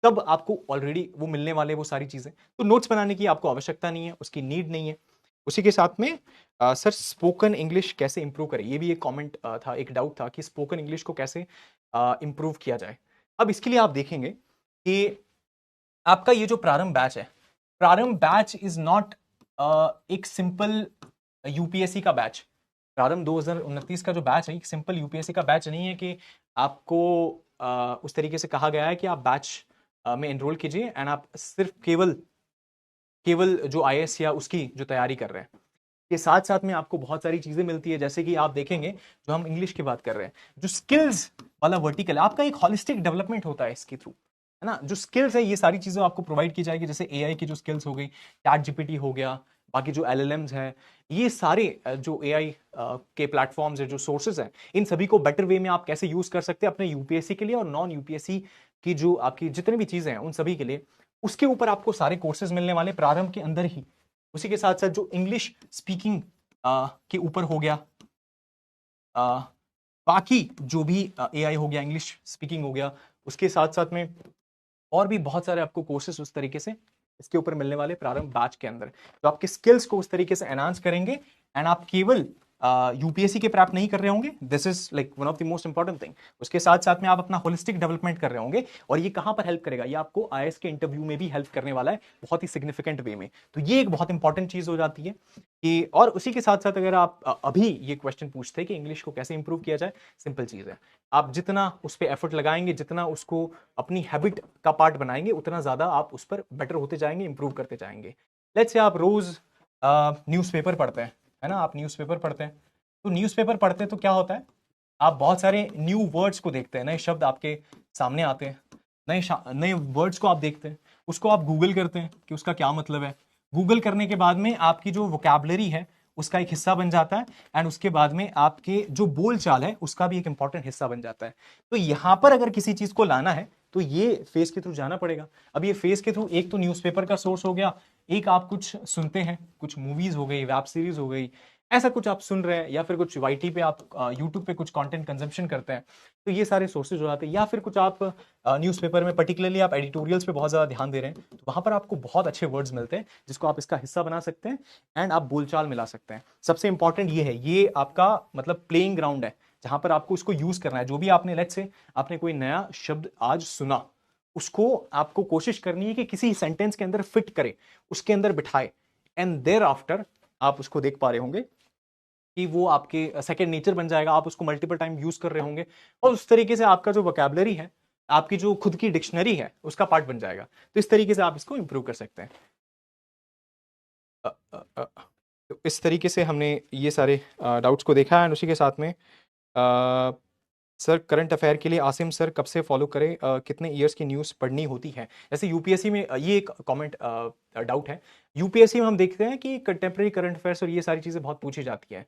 तब आपको ऑलरेडी वो मिलने वाले वो सारी चीजें। तो नोट्स बनाने की आपको आवश्यकता नहीं है, उसकी नीड नहीं है। उसी के साथ में सर स्पोकन इंग्लिश कैसे इंप्रूव करें, ये भी एक कमेंट था, एक डाउट था कि स्पोकन इंग्लिश को कैसे इंप्रूव किया जाए। अब इसके लिए आप देखेंगे कि आपका ये जो प्रारंभ बैच है, प्रारंभ बैच इज नॉट एक सिंपल यूपीएससी का बैच। प्रारंभ 2029 का जो बैच है एक सिंपल यूपीएससी का बैच नहीं है कि आपको उस तरीके से कहा गया है कि आप बैच में एनरोल कीजिए एंड आप सिर्फ केवल जो आईएएस या उसकी जो तैयारी कर रहे हैं, के साथ साथ में आपको बहुत सारी चीजें मिलती है। जैसे कि आप देखेंगे, जो हम इंग्लिश की बात कर रहे हैं, जो स्किल्स वाला वर्टिकल है, आपका एक हॉलिस्टिक डेवलपमेंट होता है इसके थ्रू, है ना। जो स्किल्स है ये सारी चीजें आपको प्रोवाइड की जाएगी, जैसे एआई की जो स्किल्स हो गई, चैट जीपीटी हो गया, बाकी जो एलएलएम्स है, ये सारे जो एआई के प्लेटफॉर्म्स है, जो सोर्सेज हैं, इन सभी को बेटर वे में आप कैसे यूज कर सकते हैं अपने यूपीएससी के लिए और नॉन यूपीएससी की जो आपकी जितनी भी चीजें हैं उन सभी के लिए, उसके ऊपर आपको सारे कोर्सेज मिलने वाले प्रारंभ के अंदर ही। उसी के साथ साथ जो इंग्लिश स्पीकिंग के ऊपर हो गया, बाकी जो भी एआई हो गया, इंग्लिश स्पीकिंग हो गया, उसके साथ साथ में और भी बहुत सारे आपको कोर्सेज उस तरीके से इसके ऊपर मिलने वाले प्रारंभ बैच के अंदर, तो आपके स्किल्स को उस तरीके से एनहांस करेंगे एंड आप केवल यूपीएससी के प्रैप नहीं कर रहे होंगे, this is like one of the most important thing. उसके साथ साथ में आप अपना होलिस्टिक डेवलपमेंट कर रहे होंगे, और ये कहां पर हेल्प करेगा, ये आपको आईएएस के इंटरव्यू में भी हेल्प करने वाला है बहुत ही सिग्निफिकेंट वे में। तो ये एक बहुत इंपॉर्टेंट चीज हो जाती है कि, और उसी के साथ साथ अगर आप अभी ये क्वेश्चन पूछते हैं कि इंग्लिश को कैसे इंप्रूव किया जाए, सिंपल चीज है, आप जितना उस पर एफर्ट लगाएंगे, जितना उसको अपनी हैबिट का पार्ट बनाएंगे, उतना ज्यादा आप उस पर बेटर होते जाएंगे, इंप्रूव करते जाएंगे। लेट्स से आप रोज न्यूज़पेपर पढ़ते हैं, है ना, आप न्यूज़पेपर पढ़ते हैं, तो न्यूज़पेपर पढ़ते हैं तो क्या होता है, आप बहुत सारे न्यू वर्ड्स को देखते हैं, नए शब्द आपके सामने आते हैं, नए वर्ड्स को आप देखते हैं, उसको आप गूगल करते हैं कि उसका क्या मतलब है। गूगल करने के बाद में आपकी जो वोकैबुलरी है उसका एक हिस्सा बन जाता है, एंड उसके बाद में आपके जो बोल चाल है उसका भी एक इंपॉर्टेंट हिस्सा बन जाता है। तो यहां पर अगर किसी चीज को लाना है तो ये फेस के थ्रू जाना पड़ेगा। अब ये फेस के थ्रू एक तो न्यूज़पेपर का सोर्स हो गया, एक आप कुछ सुनते हैं, कुछ मूवीज हो गई, वेब सीरीज हो गई, ऐसा कुछ आप सुन रहे हैं, या फिर कुछ वाईटी पे आप यूट्यूब पे कुछ कंटेंट कंजम्पशन करते हैं, तो ये सारे सोर्सेज हो जाते हैं। या फिर कुछ आप न्यूज़पेपर में पर्टिकुलरली आप एडिटोरियल्स पे बहुत ज़्यादा ध्यान दे रहे हैं, तो वहाँ पर आपको बहुत अच्छे वर्ड्स मिलते हैं जिसको आप इसका हिस्सा बना सकते हैं एंड आप बोलचाल मिला सकते हैं। सबसे इंपॉर्टेंट ये है, ये आपका मतलब प्लेइंग ग्राउंड है जहाँ पर आपको इसको यूज करना है। जो भी आपने, लेट्स से आपने कोई नया शब्द आज सुना, उसको आपको कोशिश करनी है कि किसी सेंटेंस के अंदर फिट करे, उसके अंदर बिठाए, एंड देयर आफ्टर आप उसको देख पा रहे होंगे कि वो आपके सेकंड नेचर बन जाएगा, आप उसको मल्टीपल टाइम यूज कर रहे होंगे, और उस तरीके से आपका जो वोकैबुलरी है, आपकी जो खुद की डिक्शनरी है, उसका पार्ट बन जाएगा। तो इस तरीके से आप इसको इंप्रूव कर सकते हैं। तो इस तरीके से हमने ये सारे डाउट्स को देखा है, उसी के साथ में सर करंट अफेयर के लिए आसिम सर कब से फॉलो करें, कितने ईयर्स की न्यूज़ पढ़नी होती है। जैसे यूपीएससी में ये एक कमेंट डाउट है, यूपीएससी में हम देखते हैं कि कंटेम्प्रेरी करंट अफेयर्स और ये सारी चीज़ें बहुत पूछी जाती है,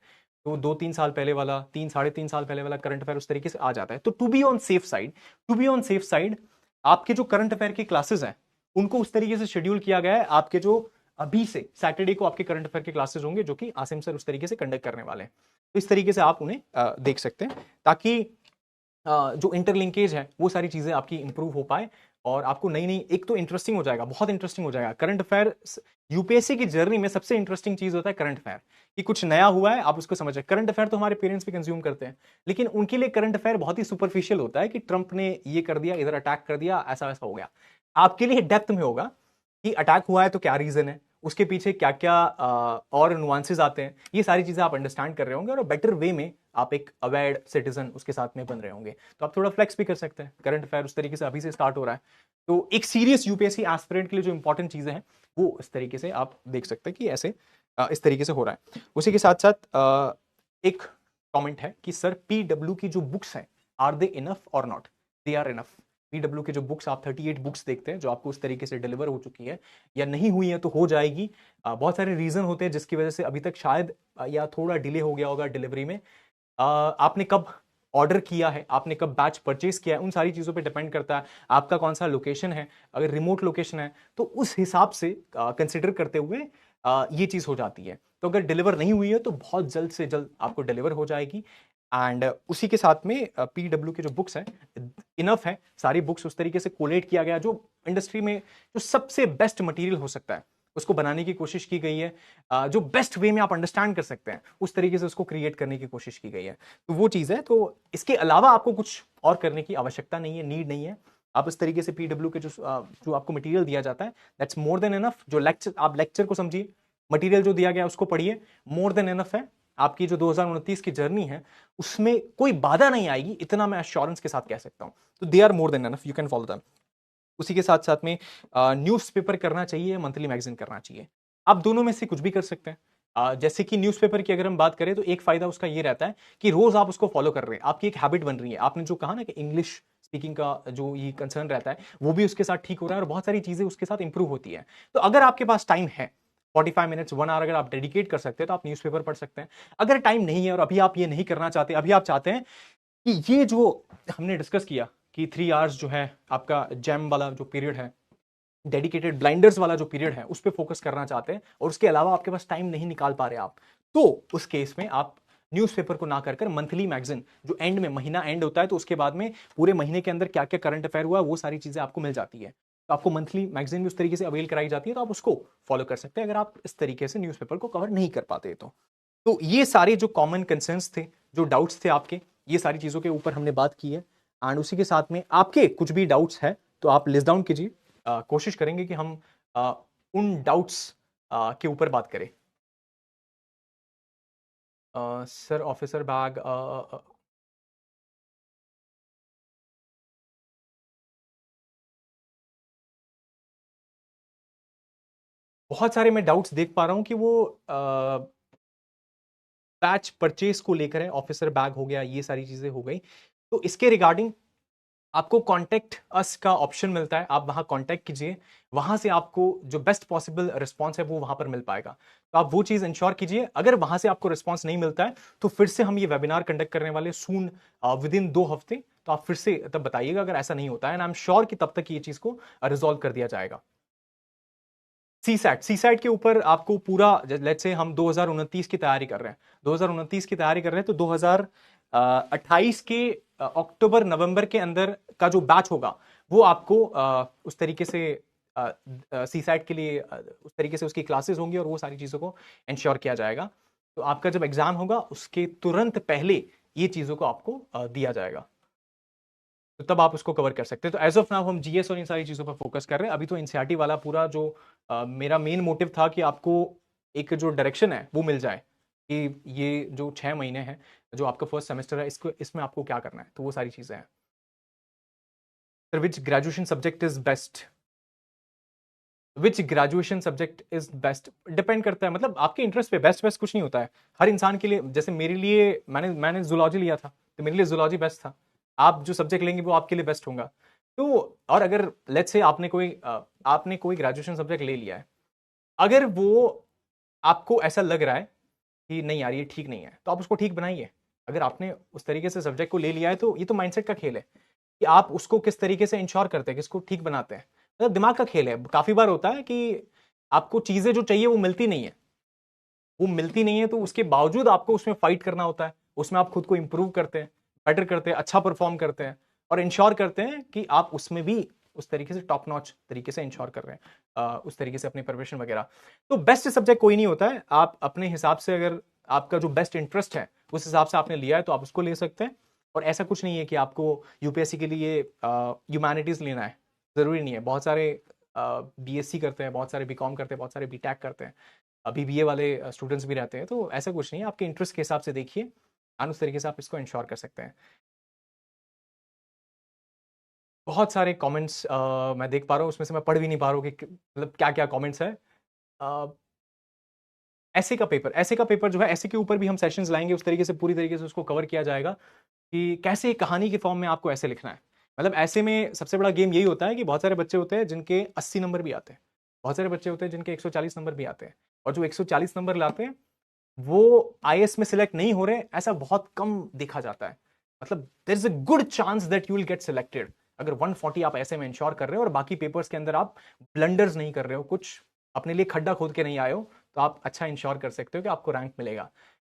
तो 2-3 साल पहले वाला, 3-3.5 साल पहले वाला करंट अफेयर उस तरीके से आ जाता है। तो to be on safe side आपके जो करंट अफेयर की क्लासेस हैं उनको उस तरीके से शेड्यूल किया गया है। आपके जो अभी से सैटरडे को आपके करंट अफेयर के क्लासेस होंगे जो कि आसिम सर उस तरीके से कंडक्ट करने वाले हैं, तो इस तरीके से आप उन्हें देख सकते हैं, ताकि जो इंटरलिंकेज है वो सारी चीजें आपकी इंप्रूव हो पाए, और आपको नई नई, एक तो इंटरेस्टिंग हो जाएगा, बहुत इंटरेस्टिंग हो जाएगा करंट अफेयर। यूपीएससी की जर्नी में सबसे इंटरेस्टिंग चीज होता है करंट अफेयर, कि कुछ नया हुआ है आप उसको समझे। करंट अफेयर तो हमारे पेरेंट्स भी कंज्यूम करते हैं, लेकिन उनके लिए करंट अफेयर बहुत ही सुपरफिशियल होता है कि ट्रंप ने ये कर दिया, इधर अटैक कर दिया, ऐसा वैसा हो गया। आपके लिए डेप्थ में होगा कि अटैक हुआ है तो क्या रीजन है, उसके पीछे क्या क्या और नुआंसेस आते हैं, ये सारी चीजें आप अंडरस्टैंड कर रहे होंगे, और बेटर वे में आप एक अवेयर सिटीजन उसके साथ में बन रहे होंगे, तो आप थोड़ा फ्लेक्स भी कर सकते हैं। करंट अफेयर उस तरीके से अभी से स्टार्ट हो रहा है, तो एक सीरियस यूपीएससी एस्पिरेंट के लिए जो इंपॉर्टेंट चीजें हैं वो इस तरीके से आप देख सकते हैं कि ऐसे इस तरीके से हो रहा है। उसी के साथ साथ एक कमेंट है कि सर पीडब्ल्यू की जो बुक्स हैं, are they enough or not? They are enough. PW के जो बुक्स, आप 38 बुक्स देखते हैं जो आपको उस तरीके से डिलीवर हो चुकी है या नहीं हुई है, तो हो जाएगी। बहुत सारे रीजन होते हैं जिसकी वजह से अभी तक शायद या थोड़ा डिले हो गया होगा डिलीवरी में। आपने कब ऑर्डर किया है, आपने कब बैच परचेज किया है, उन सारी चीज़ों पे डिपेंड करता है। आपका कौन सा लोकेशन है, अगर रिमोट लोकेशन है तो उस हिसाब से कंसिडर करते हुए ये चीज़ हो जाती है। तो अगर डिलीवर नहीं हुई है तो बहुत जल्द से जल्द आपको डिलीवर हो जाएगी। एंड उसी के साथ में पीडब्ल्यू के जो बुक्स हैं इनफ है, सारी बुक्स उस तरीके से कोलेट किया गया जो इंडस्ट्री में जो सबसे बेस्ट मटेरियल हो सकता है उसको बनाने की कोशिश की गई है, जो बेस्ट वे में आप अंडरस्टैंड कर सकते हैं उस तरीके से उसको क्रिएट करने की कोशिश की गई है। तो वो चीज़ है, तो इसके अलावा आपको कुछ और करने की आवश्यकता नहीं है, नीड नहीं है। आप इस तरीके से पीडब्ल्यू के जो आपको मटेरियल दिया जाता है दैट्स मोर देन इनफ। जो लेक्चर, आप लेक्चर को समझिए, मटेरियल जो दिया गया उसको पढ़िए, मोर देन इनफ है। आपकी जो 2029 की जर्नी है उसमें कोई बाधा नहीं आएगी, इतना मैं एश्योरेंस के साथ कह सकता हूं। तो they are more than enough, you can follow them. उसी के साथ साथ में न्यूज़पेपर करना चाहिए, मंथली मैगजीन करना चाहिए। आप दोनों में से कुछ भी कर सकते हैं। जैसे कि न्यूज़पेपर की अगर हम बात करें तो एक फायदा उसका ये रहता है कि रोज आप उसको फॉलो कर रहे हैं, आपकी एक हैबिट बन रही है। आपने जो कहा ना कि इंग्लिश स्पीकिंग का जो ये कंसर्न रहता है वो भी उसके साथ ठीक हो रहा है और बहुत सारी चीजें उसके साथ इंप्रूव होती है। तो अगर आपके पास टाइम है 45 मिनट्स 1 आवर अगर आप डेडिकेट कर सकते हैं तो आप न्यूज़पेपर पढ़ सकते हैं। अगर टाइम नहीं है और अभी आप ये नहीं करना चाहते, अभी आप चाहते हैं कि ये जो हमने डिस्कस किया कि 3 आवर्स जो है आपका जैम वाला जो पीरियड है, डेडिकेटेड ब्लाइंडर्स वाला जो पीरियड है उस पर फोकस करना चाहते हैं और उसके अलावा आपके पास टाइम नहीं निकाल पा रहे आप, तो उस केस में आप न्यूज़पेपर को ना कर मंथली मैगजीन, जो एंड में महीना एंड होता है तो उसके बाद में पूरे महीने के अंदर क्या क्या करंट अफेयर हुआ वो सारी चीजें आपको मिल जाती है। तो आपको मंथली मैगजीन भी उस तरीके से अवेल कराई जाती है, तो आप उसको फॉलो कर सकते हैं अगर आप इस तरीके से न्यूज़पेपर को कवर नहीं कर पाते। तो ये सारे जो कॉमन कंसर्न्स थे, जो डाउट्स थे आपके, ये सारी चीजों के ऊपर हमने बात की है। एंड उसी के साथ में आपके कुछ भी डाउट्स है तो आप लिस्ट डाउन कीजिए। कोशिश करेंगे कि हम उन डाउट्स के ऊपर बात करें। सर ऑफिसर बैग, बहुत सारे मैं डाउट्स देख पा रहा हूं कि वो बैच परचेज को लेकर है, ऑफिसर बैग हो गया, ये सारी चीजें हो गई। तो इसके रिगार्डिंग आपको कॉन्टेक्ट अस का ऑप्शन मिलता है, आप वहां कॉन्टेक्ट कीजिए, वहां से आपको जो बेस्ट पॉसिबल रिस्पॉन्स है वो वहां पर मिल पाएगा। तो आप वो चीज इंश्योर कीजिए। अगर वहां से आपको रिस्पॉन्स नहीं मिलता है तो फिर से हम ये वेबिनार कंडक्ट करने वाले सून, विद इन 2 हफ्ते, तो आप फिर से तब बताइएगा अगर ऐसा नहीं होता है। एंड आई एम श्योर कि तब तक ये चीज को रिजॉल्व कर दिया जाएगा। सी सैट के ऊपर आपको पूरा, लेट्स से हम 2029 की तैयारी कर रहे हैं, 2029 की तैयारी कर रहे हैं, तो 2028 के अक्टूबर नवंबर के अंदर का जो बैच होगा वो आपको उस तरीके से सी सैट के लिए उस तरीके से उसकी क्लासेस होंगी और वो सारी चीज़ों को इंश्योर किया जाएगा। तो आपका जब एग्जाम होगा उसके तुरंत पहले ये चीज़ों को आपको दिया जाएगा, तो तब आप उसको कवर कर सकते हैं। तो एज ऑफ नाउ हम जीएस और इन सारी चीज़ों पर फोकस कर रहे हैं। अभी तो एनसीईआरटी वाला पूरा जो मेरा मेन मोटिव था कि आपको एक जो डायरेक्शन है वो मिल जाए कि ये जो 6 महीने हैं, जो आपका फर्स्ट सेमेस्टर है, इसको इसमें आपको क्या करना है, तो वो सारी चीज़ें हैं। Sir which graduation subject is best, which graduation subject is best depend करता है, मतलब आपके इंटरेस्ट पे बेस्ट बेस्ट कुछ नहीं होता है हर इंसान के लिए। जैसे मेरे लिए मैंने जूलॉजी लिया था तो मेरे लिए जूलॉजी बेस्ट था। आप जो सब्जेक्ट लेंगे वो आपके लिए बेस्ट होगा। तो और अगर लेट्स से आपने कोई ग्रेजुएशन सब्जेक्ट ले लिया है, अगर वो आपको ऐसा लग रहा है कि नहीं यार ये ठीक नहीं है, तो आप उसको ठीक बनाइए। अगर आपने उस तरीके से सब्जेक्ट को ले लिया है तो ये तो माइंडसेट का खेल है कि आप उसको किस तरीके से इंश्योर करते हैं, किसको ठीक बनाते हैं, मतलब दिमाग का खेल है। काफी बार होता है कि आपको चीजें जो चाहिए वो मिलती नहीं है, वो मिलती नहीं है, तो उसके बावजूद आपको उसमें फाइट करना होता है, उसमें आप खुद को इंप्रूव करते हैं, बेटर करते हैं, अच्छा परफॉर्म करते हैं और इंश्योर करते हैं कि आप उसमें भी उस तरीके से टॉप नॉच तरीके से इंश्योर कर रहे हैं, उस तरीके से अपनी प्रिपरेशन वगैरह। तो बेस्ट सब्जेक्ट कोई नहीं होता है, आप अपने हिसाब से अगर आपका जो बेस्ट इंटरेस्ट है उस हिसाब से आपने लिया है तो आप उसको ले सकते हैं। और ऐसा कुछ नहीं है कि आपको यूपीएससी के लिए ह्यूमैनिटीज लेना है, जरूरी नहीं है। बहुत सारे बीएससी करते हैं, बहुत सारे बीकॉम करते हैं, बहुत सारे बीटेक करते हैं, अभी बीए वाले स्टूडेंट्स भी रहते हैं। तो ऐसा कुछ नहीं है, आपके इंटरेस्ट के हिसाब से देखिए और उस तरीके से आप इसको इंश्योर कर सकते हैं। बहुत सारे कमेंट्स मैं देख पा रहा हूँ, उसमें से मैं पढ़ भी नहीं पा रहा हूँ कि मतलब क्या क्या कमेंट्स है। ऐसे का पेपर जो है, ऐसे के ऊपर भी हम सेशंस लाएंगे, उस तरीके से पूरी तरीके से उसको कवर किया जाएगा कि कैसे कहानी के फॉर्म में आपको ऐसे लिखना है। मतलब ऐसे में सबसे बड़ा गेम यही होता है कि बहुत सारे बच्चे होते हैं जिनके 80 नंबर भी आते हैं, बहुत सारे बच्चे होते हैं जिनके 140 नंबर भी आते हैं, और जो 140 नंबर लाते हैं वो आईएएस में सिलेक्ट नहीं हो रहे, ऐसा बहुत कम देखा जाता है। मतलब there is a good chance that you will get selected अगर 140 आप ऐसे में इंश्योर कर रहे हो और बाकी पेपर्स के अंदर आप ब्लंडर्स नहीं कर रहे हो, कुछ अपने लिए खड्डा खोद के नहीं आए हो, तो आप अच्छा इंश्योर कर सकते हो कि आपको रैंक मिलेगा।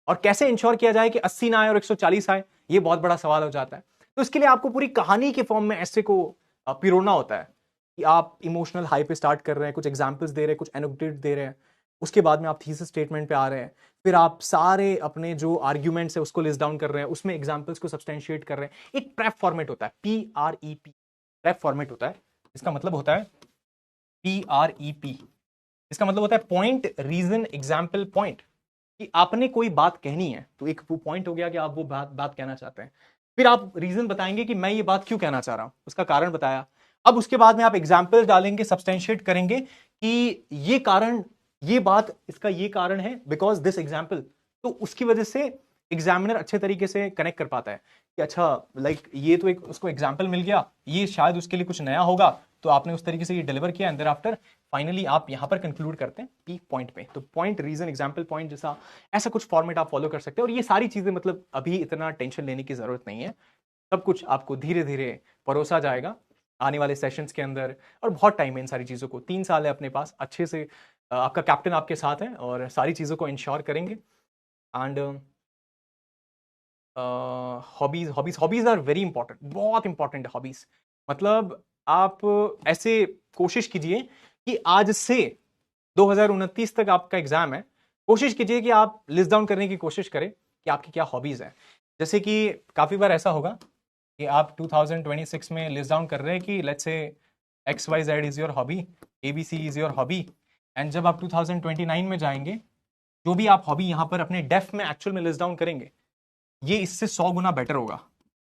और कैसे इंश्योर किया जाए कि 80 ना आए और 140 आए, ये बहुत बड़ा सवाल हो जाता है। तो इसके लिए आपको पूरी कहानी के फॉर्म में ऐसे को पिरोना होता है कि आप इमोशनल हाई पे स्टार्ट कर रहे हैं, कुछ एग्जाम्पल्स दे रहे हैं, कुछ एनोटेट दे रहे हैं, उसके बाद में आप थीसिस स्टेटमेंट पे आ रहे हैं, फिर आप सारे अपने जो आर्ग्यूमेंट्स है उसको लिस्ट डाउन कर रहे हैं, उसमें एग्जाम्पल्स को सब्सटेंशिएट कर रहे हैं। एक प्रेप फॉर्मेट होता है, PREP, प्रेप फॉर्मेट होता है। इसका मतलब होता है PREP, इसका मतलब होता है पॉइंट रीजन एग्जाम्पल पॉइंट। कि आपने कोई बात कहनी है, तो एक वो पॉइंट हो गया कि आप वो बात कहना चाहते हैं। फिर आप रीजन बताएंगे कि मैं ये बात क्यों कहना चाह रहा हूं, उसका कारण बताया। अब उसके बाद में आप एग्जाम्पल डालेंगे, सब्सटेंशिएट करेंगे कि ये कारण, ये बात, इसका ये कारण है बिकॉज दिस एग्जाम्पल। तो उसकी वजह से एग्जामिनर अच्छे तरीके से कनेक्ट कर पाता है कि अच्छा लाइक ये तो एक उसको एग्जाम्पल मिल गया, ये शायद उसके लिए कुछ नया होगा, तो आपने उस तरीके से ये डिलीवर किया, एंड देयर आफ्टर फाइनली आप यहां पर कंक्लूड करते हैं पी पॉइंट पे। तो पॉइंट, रीजन, एग्जाम्पल, पॉइंट जैसा ऐसा कुछ फॉर्मेट आप फॉलो कर सकते हैं। और ये सारी चीजें मतलब अभी इतना टेंशन लेने की जरूरत नहीं है, सब कुछ आपको धीरे धीरे परोसा जाएगा आने वाले सेशंस के अंदर। और बहुत टाइम है इन सारी चीजों को, 3 साल है अपने पास, अच्छे से आपका कैप्टन आपके साथ है और सारी चीजों को इंश्योर करेंगे। And hobbies, hobbies, hobbies are very important, बहुत इंपॉर्टेंट है हॉबीज। मतलब आप ऐसे कोशिश कीजिए कि आज से 2029 तक आपका एग्जाम है, कोशिश कीजिए कि आप लिस्ट डाउन करने की कोशिश करें कि आपकी क्या हॉबीज है। जैसे कि काफी बार ऐसा होगा कि आप 2026 में लिस्ट डाउन कर रहे हैं कि let's say XYZ is your hobby, ABC is your hobby, and जब आप 2029 में जाएंगे, जो भी आप हॉबी यहाँ पर अपने डेफ में एक्चुअल में लिस्ट डाउन करेंगे, ये इससे 100 गुना बेटर होगा,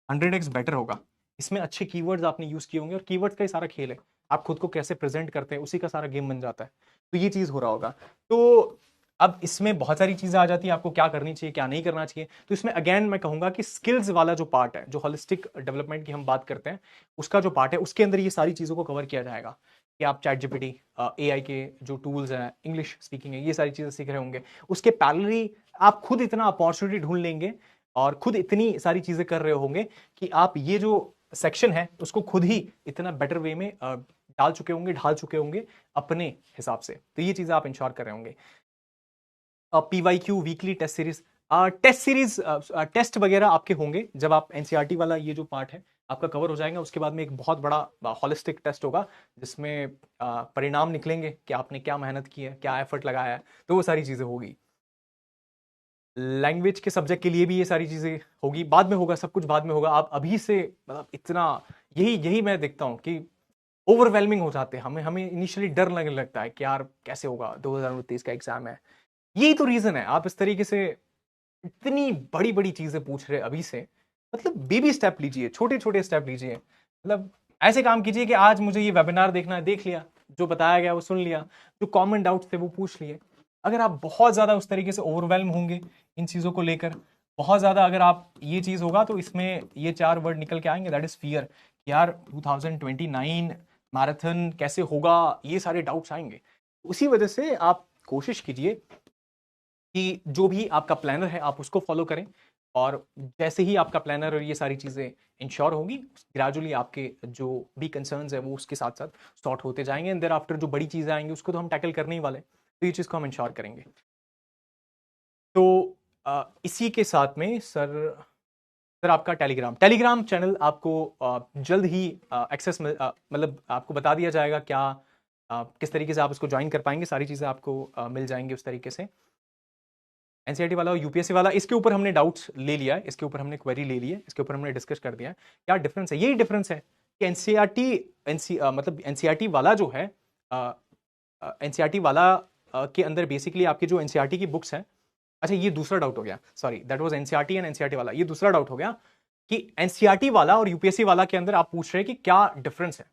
100x बेटर होगा। इसमें अच्छे कीवर्ड्स आपने यूज किए होंगे, और कीवर्ड्स का ही सारा खेल है, आप खुद को कैसे प्रेजेंट करते हैं उसी का सारा गेम बन जाता है। तो ये चीज हो रहा होगा। तो अब इसमें बहुत सारी चीजें आ जाती है, आपको क्या करनी चाहिए क्या नहीं करना चाहिए। तो इसमें अगेन मैं कहूंगा कि स्किल्स वाला जो पार्ट है, जो होलिस्टिक डेवलपमेंट की हम बात करते हैं, उसका जो पार्ट है, उसके अंदर ये सारी चीजों को कवर किया जाएगा कि आप चैट जीपीटी, AI के जो टूल्स हैं, इंग्लिश स्पीकिंग है, ये सारी चीजें सीख रहे होंगे। उसके पैरेलली आप खुद इतना अपॉर्चुनिटी ढूंढ लेंगे और खुद इतनी सारी चीजें कर रहे होंगे कि आप ये जो सेक्शन है उसको खुद ही इतना बेटर वे में ढाल चुके होंगे अपने हिसाब से। तो ये चीजें आप इंश्योर कर रहे होंगे। PYQ, weekly test series, test वगैरह आपके होंगे जब आप NCERT वाला ये जो पार्ट है आपका कवर हो जाएगा। उसके बाद में एक बहुत बड़ा हॉलिस्टिक टेस्ट होगा जिसमें परिणाम निकलेंगे कि आपने क्या मेहनत की है, क्या एफर्ट लगाया है, तो वो सारी चीजें होगी। लैंग्वेज के सब्जेक्ट के लिए भी ये सारी चीजें होगी, बाद में होगा, सब कुछ बाद में होगा। आप अभी से मतलब इतना, यही मैं देखता हूं कि ओवरवेलमिंग हो जाते हैं, हमें इनिशियली डर लगने लगता है कि यार कैसे होगा, 2029 का एग्जाम है। यही तो रीजन है आप इस तरीके से इतनी बड़ी बड़ी चीजें पूछ रहे अभी से। मतलब बेबी स्टेप लीजिए, छोटे छोटे स्टेप लीजिए। मतलब ऐसे काम कीजिए कि आज मुझे ये वेबिनार देखना है, देख लिया, जो बताया गया वो सुन लिया, जो कॉमन डाउट्स थे वो पूछ लिए। अगर आप बहुत ज्यादा उस तरीके से ओवरवेलम होंगे इन चीजों को लेकर, बहुत ज्यादा अगर आप ये चीज होगा, तो इसमें ये 4 वर्ड निकल के आएंगे, दैट इज फियर। यार 2029 मैराथन कैसे होगा, ये सारे डाउट्स आएंगे। उसी वजह से आप कोशिश कीजिए कि जो भी आपका प्लानर है आप उसको फॉलो करें, और जैसे ही आपका प्लानर और ये सारी चीजें इंश्योर होगी, ग्रेजुअली आपके जो भी कंसर्न्स है वो उसके साथ साथ सॉर्ट होते जाएंगे। एंड देयर आफ्टर जो बड़ी चीजें आएंगी उसको तो हम टैकल करने ही वाले, तो ये चीज को हम इंश्योर करेंगे। तो इसी के साथ में सर आपका टेलीग्राम चैनल आपको जल्द ही एक्सेस मतलब आपको बता दिया जाएगा क्या, किस तरीके से आप उसको ज्वाइन कर पाएंगे, सारी चीजें आपको मिल जाएंगी उस तरीके से। NCERT वाला और UPSC वाला, इसके ऊपर हमने डाउट्स ले लिया है, इसके ऊपर हमने क्वेरी ले ली है, इसके ऊपर हमने डिस्कस कर दिया है क्या डिफरेंस है। यही डिफरेंस है कि मतलब NCERT वाला जो है, NCERT वाला के अंदर बेसिकली आपकी जो NCERT की बुक्स है, अच्छा ये दूसरा डाउट हो गया, sorry that was NCERT and NCERT वाला, ये दूसरा डाउट हो गया कि NCERT वाला और UPSC वाला के अंदर आप पूछ रहे हैं कि क्या डिफरेंस है।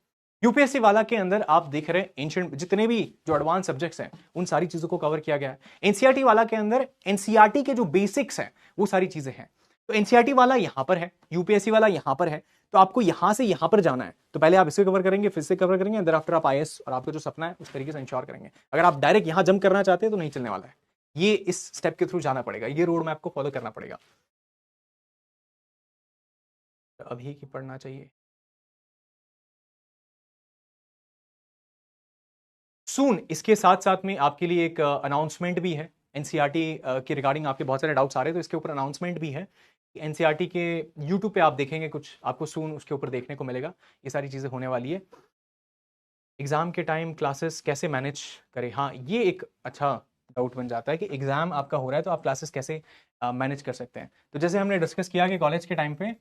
UPSC वाला के अंदर आप देख रहे हैं एंशिएंट, जितने भी जो एडवांस सब्जेक्ट्स हैं उन सारी चीजों को कवर किया गया है। NCERT वाला के अंदर NCERT के जो बेसिक्स हैं वो सारी चीजें हैं। तो NCERT वाला यहां पर है, UPSC वाला यहां पर है, तो आपको यहां से यहां पर जाना है, तो पहले आप इसे कवर करेंगे, फिर से कवर करेंगे, देयर आफ्टर आप IAS और आपका जो सपना है उस तरीके से इंश्योर करेंगे। अगर आप डायरेक्ट यहां जंप करना चाहते हैं तो नहीं चलने वाला है, ये इस स्टेप के थ्रू जाना पड़ेगा, ये रोड मैप को फॉलो करना पड़ेगा। अभी की पढ़ना चाहिए सून। इसके साथ साथ में आपके लिए एक अनाउंसमेंट भी है NCERT के रिगार्डिंग, आपके बहुत सारे डाउट्स आ रहे हैं तो इसके ऊपर अनाउंसमेंट भी है। NCERT के YouTube पे आप देखेंगे कुछ, आपको सून उसके ऊपर देखने को मिलेगा, ये सारी चीजें होने वाली है। एग्जाम के टाइम क्लासेस कैसे मैनेज करें, हाँ ये एक अच्छा डाउट बन जाता है कि एग्जाम आपका हो रहा है तो आप क्लासेस कैसे मैनेज कर सकते हैं। तो जैसे हमने डिस्कस किया कि कॉलेज के टाइम पे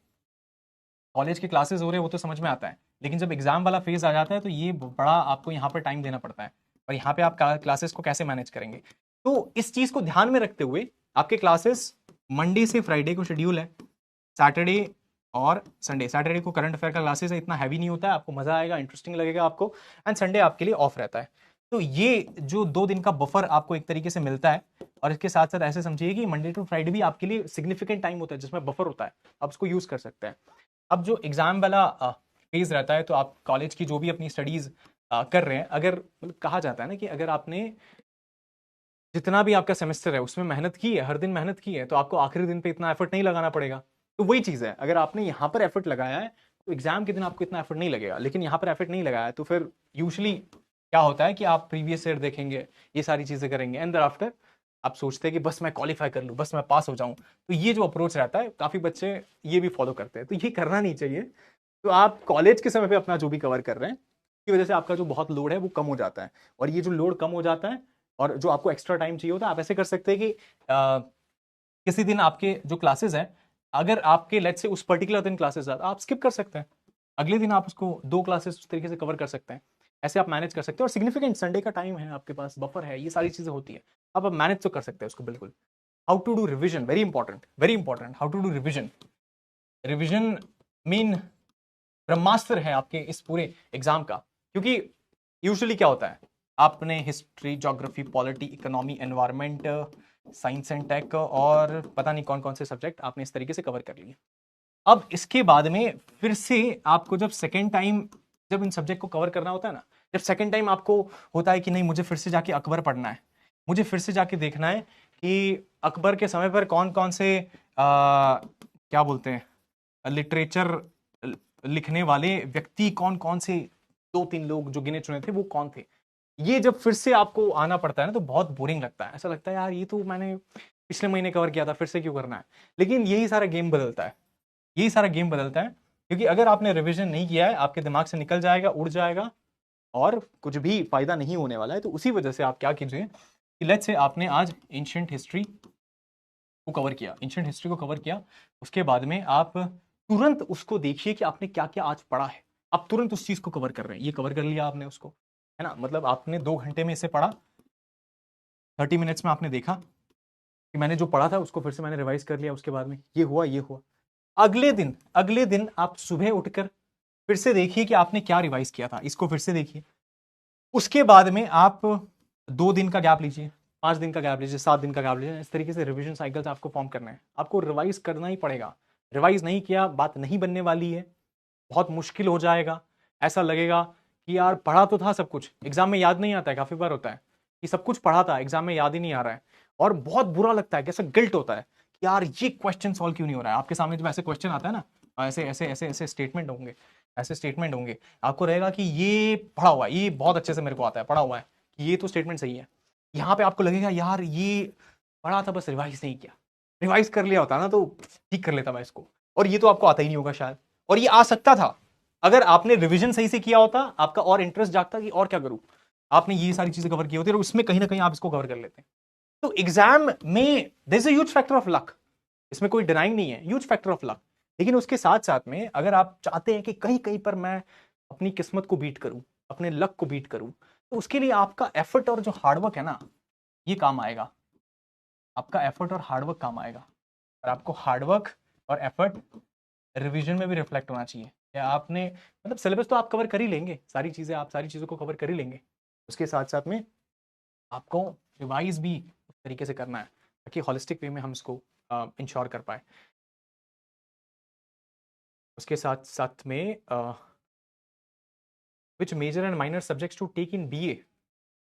कॉलेज के क्लासेस हो रहे हैं वो तो समझ में आता है, लेकिन जब एग्जाम वाला फेज आ जाता है तो ये बड़ा आपको यहाँ पर टाइम देना पड़ता है, और यहाँ पे आप क्लासेस को कैसे मैनेज करेंगे। तो इस चीज को ध्यान में रखते हुए आपके क्लासेस मंडे से फ्राइडे को शेड्यूल है, सैटरडे और संडे। सैटरडे को करंट अफेयर का क्लासेस है, इतना हैवी नहीं होता है, आपको मजा आएगा, इंटरेस्टिंग लगेगा आपको, एंड संडे आपके लिए ऑफ रहता है। तो ये जो 2 दिन का बफर आपको एक तरीके से मिलता है, और इसके साथ साथ ऐसे समझिए कि मंडे टू फ्राइडे भी आपके लिए सिग्निफिकेंट टाइम होता है जिसमें बफर होता है, आप उसको यूज कर सकते हैं। अब जो एग्जाम वाला फेज रहता है, तो आप कॉलेज की जो भी अपनी स्टडीज कर रहे हैं, अगर मतलब कहा जाता है ना कि अगर आपने जितना भी आपका सेमेस्टर है उसमें मेहनत की है, हर दिन मेहनत की है, तो आपको आखिरी दिन पे इतना एफर्ट नहीं लगाना पड़ेगा। तो वही चीज है, अगर आपने यहाँ पर एफर्ट लगाया है तो एग्जाम के दिन आपको इतना एफर्ट नहीं लगेगा, लेकिन यहाँ पर एफर्ट नहीं लगाया तो फिर यूजली क्या होता है कि आप प्रीवियस ईयर देखेंगे, ये सारी चीजें करेंगे, एंड आफ्टर आप सोचते हैं कि बस मैं क्वालिफाई कर लूँ, बस मैं पास हो जाऊं। तो ये जो अप्रोच रहता है, काफी बच्चे ये भी फॉलो करते हैं, तो ये करना नहीं चाहिए। तो आप कॉलेज के समय पे अपना जो भी कवर कर रहे हैं, की वजह से आपका जो बहुत लोड है वो कम हो जाता है, और ये जो लोड कम हो जाता है और जो आपको एक्स्ट्रा टाइम चाहिए होता है, आप ऐसे कर सकते हैं कि किसी दिन आपके जो क्लासेस हैं, अगर आपके लेट्स से उस पर्टिकुलर दिन क्लासेस आप स्किप कर सकते हैं, अगले दिन आप उसको 2 क्लासेस उस तरीके से कवर कर सकते हैं। ऐसे आप मैनेज कर सकते हैं, और सिग्निफिकेंट संडे का टाइम है आपके पास, बफर है, ये सारी चीजें होती है, आप मैनेज तो कर सकते हैं उसको बिल्कुल। How to do revision, very important, very important. How to do revision, revision mean ब्रह्मास्त्र है आपके इस पूरे एग्जाम का। क्योंकि यूजुअली क्या होता है, आपने history, geography, polity, economy, environment, science and tech और पता नहीं कौन कौन से सब्जेक्ट आपने इस तरीके से कवर कर लिए। अब इसके बाद में फिर से आपको जब सेकेंड टाइम जब इन सब्जेक्ट को कवर करना होता है ना, जब सेकेंड टाइम आपको होता है कि नहीं मुझे फिर से जाके अकबर पढ़ना है, मुझे फिर से जाके देखना है कि अकबर के समय पर कौन कौन से क्या बोलते हैं लिटरेचर लिखने वाले व्यक्ति, कौन कौन से 2-3 लोग जो गिने चुने थे वो कौन थे। ये जब फिर से आपको आना पड़ता है ना, तो बहुत बोरिंग लगता है, ऐसा लगता है यार ये तो मैंने पिछले महीने कवर किया था, फिर से क्यों करना है। लेकिन यही सारा गेम बदलता है, यही सारा गेम बदलता है, क्योंकि अगर आपने रिवीजन नहीं किया है, आपके दिमाग से निकल जाएगा, उड़ जाएगा, और कुछ भी फायदा नहीं होने वाला है। तो उसी वजह से आप क्या कीजिए कि लेट्स से आपने आज एंशिएंट हिस्ट्री को कवर किया, एंशिएंट हिस्ट्री को कवर किया, उसके बाद में आप तुरंत उसको देखिए कि आपने क्या क्या आज पढ़ा है, आप तुरंत उस चीज को कवर कर रहे हैं। ये कवर कर लिया आपने उसको, है ना, मतलब आपने 2 घंटे में इसे पढ़ा, 30 मिनट्स में आपने देखा कि मैंने जो पढ़ा था उसको फिर से मैंने रिवाइज कर लिया, उसके बाद में ये हुआ, ये हुआ। अगले दिन आप सुबह उठकर फिर से देखिए कि आपने क्या रिवाइज किया था, इसको फिर से देखिए। उसके बाद में आप 2 दिन का गैप लीजिए, 5 दिन का गैप लीजिए, 7 दिन का गैप लीजिए, इस तरीके से रिवीजन साइकिल्स आपको फॉर्म करना है, आपको रिवाइज करना ही पड़ेगा। रिवाइज नहीं किया बात नहीं बनने वाली है, बहुत मुश्किल हो जाएगा, ऐसा लगेगा कि यार पढ़ा तो था सब कुछ, एग्जाम में याद नहीं आता है। काफी बार होता है कि सब कुछ पढ़ा था, एग्जाम में याद ही नहीं आ रहा है, और बहुत बुरा लगता है, कैसा गिल्ट होता है कि यार ये क्वेश्चन सॉल्व क्यों नहीं हो रहा है। आपके सामने जब ऐसे क्वेश्चन आता है ना, ऐसे ऐसे ऐसे ऐसे स्टेटमेंट होंगे, ऐसे स्टेटमेंट होंगे, आपको रहेगा कि ये पढ़ा हुआ है, ये बहुत अच्छे से मेरे को आता है, पढ़ा हुआ है, ये तो स्टेटमेंट सही है। यहाँ पे आपको लगेगा यार ये पढ़ा था, बस रिवाइज नहीं किया, रिवाइज कर लिया होता ना तो ठीक कर लेता मैं इसको, और ये तो आपको आता ही नहीं होगा शायद, और ये आ सकता था अगर आपने रिवीजन सही से किया होता, आपका और इंटरेस्ट जागता कि और क्या करूं, आपने ये सारी चीजें कवर की होती और उसमें कहीं ना कहीं आप इसको कवर कर लेते। तो एग्जाम में there is a huge factor of luck, इसमें कोई डिनाइंग नहीं है, ह्यूज फैक्टर ऑफ लक। लेकिन उसके साथ साथ में अगर आप चाहते हैं कि कहीं कहीं पर मैं अपनी किस्मत को बीट करूं, अपने लक को बीट करूं, तो उसके लिए आपका एफर्ट और जो हार्डवर्क है ना, ये काम आएगा, आपका एफर्ट और हार्डवर्क काम आएगा। और आपको हार्डवर्क और एफर्ट रिवीजन में भी रिफ्लेक्ट होना चाहिए। या आपने मतलब सिलेबस तो आप कवर कर ही लेंगे, सारी चीजें आप सारी चीजों को कवर कर ही लेंगे, उसके साथ साथ में आपको रिवाइज भी उस तरीके से करना है ताकि हॉलिस्टिक वे में हम इसको इंश्योर कर पाए। उसके साथ साथ में which major and minor subjects to take in BA.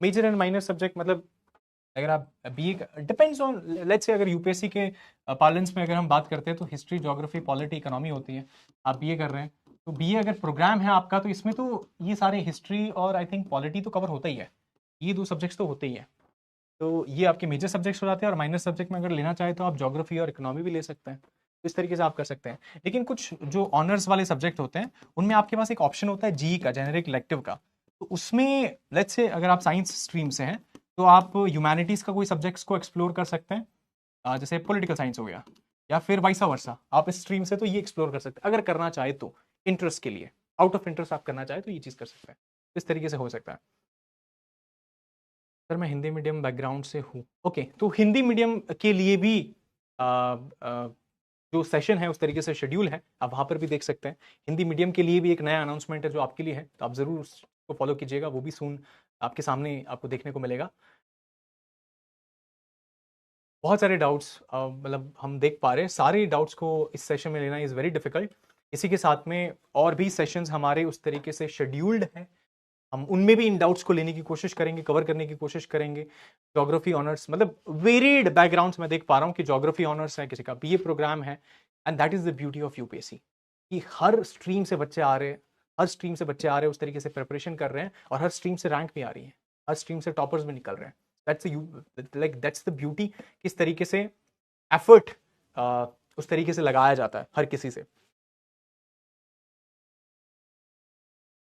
Major and minor subject मतलब अगर आप BA, depends on, let's say अगर यूपीएससी के पार्लेंस में अगर हम बात करते हैं तो हिस्ट्री, ज्योग्राफी, पॉलिटी, इकोनॉमी होती है। आप बीए कर रहे हैं तो बीए अगर प्रोग्राम है आपका तो इसमें तो ये सारे हिस्ट्री और आई थिंक पॉलिटी तो कवर होता ही है, ये 2 सब्जेक्ट्स तो होते ही है। तो ये आपके मेजर सब्जेक्ट्स हो जाते हैं, और माइनर सब्जेक्ट में अगर लेना चाहे तो आप ज्योग्राफी और इकोनॉमी भी ले सकते हैं, तो इस तरीके से आप कर सकते हैं। लेकिन कुछ जो ऑनर्स वाले सब्जेक्ट होते हैं उनमें आपके पास एक ऑप्शन होता है जीई का, जेनेरिक इलेक्टिव का। तो उसमें लेट्स से अगर आप साइंस स्ट्रीम से हैं तो आप ह्यूमैनिटीज का कोई सब्जेक्ट्स को एक्सप्लोर कर सकते हैं, जैसे पॉलिटिकल साइंस हो गया, या फिर वाइसा वर्सा, आप इस स्ट्रीम से तो ये एक्सप्लोर कर सकते हैं अगर करना चाहे तो, इंटरेस्ट के लिए, आउट ऑफ इंटरेस्ट आप करना चाहे तो ये चीज कर सकते हैं, इस तरीके से हो सकता है। सर मैं हिंदी मीडियम बैकग्राउंड से हूँ। ओके, तो हिंदी मीडियम के लिए भी आ, आ, जो सेशन है उस तरीके से शेड्यूल है, आप वहां पर भी देख सकते हैं। हिंदी मीडियम के लिए भी एक नया अनाउंसमेंट है जो आपके लिए है, तो आप जरूर उसको फॉलो कीजिएगा, वो भी सून आपके सामने आपको देखने को मिलेगा। बहुत सारे डाउट्स मतलब हम देख पा रहे हैं, सारे डाउट्स को इस सेशन में लेना इज़ वेरी डिफिकल्ट। इसी के साथ में और भी सेशंस हमारे उस तरीके से शेड्यूल्ड हैं, हम उनमें भी इन डाउट्स को लेने की कोशिश करेंगे, कवर करने की कोशिश करेंगे। ज्योग्राफी ऑनर्स मतलब वेरिड बैकग्राउंड्स में देख पा रहा हूँ कि ज्योग्राफी ऑनर्स है, किसी का बीए प्रोग्राम है, and that is the beauty of UPSC कि हर स्ट्रीम से बच्चे आ रहे हैं, हर स्ट्रीम से बच्चे आ रहे हैं, उस तरीके से प्रिपरेशन कर रहे हैं, और हर स्ट्रीम से रैंक भी आ रही है, हर स्ट्रीम से टॉपर्स भी निकल रहे हैं। दैट्स द ब्यूटी, किस तरीके से एफर्ट उस तरीके से लगाया जाता है हर किसी से।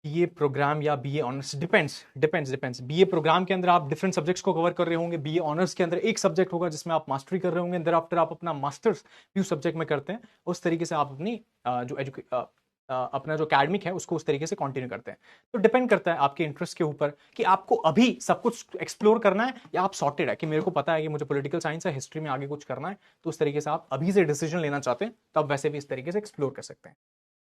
बीए प्रोग्राम या BA honours, depends. BA programme के अंदर आप डिफरेंट सब्जेक्ट्स को कवर कर रहे होंगे, बीए ऑनर्स के अंदर एक सब्जेक्ट होगा जिसमें आप मास्टरी कर रहे होंगे, देयर आफ्टर आप अपना मास्टर्स भी उस सब्जेक्ट में करते हैं। उस तरीके से आप अपनी अपना जो एकेडमिक है उसको उस तरीके से कंटिन्यू करते हैं। तो डिपेंड करता है आपके इंटरेस्ट के ऊपर कि आपको अभी सब कुछ एक्सप्लोर करना है या आप सॉर्टेड है कि मेरे को पता है कि मुझे पॉलिटिकल साइंस है, हिस्ट्री में आगे कुछ करना है, तो उस तरीके से आप अभी से डिसीजन लेना चाहते हैं, तो आप वैसे भी इस तरीके से एक्सप्लोर कर सकते हैं।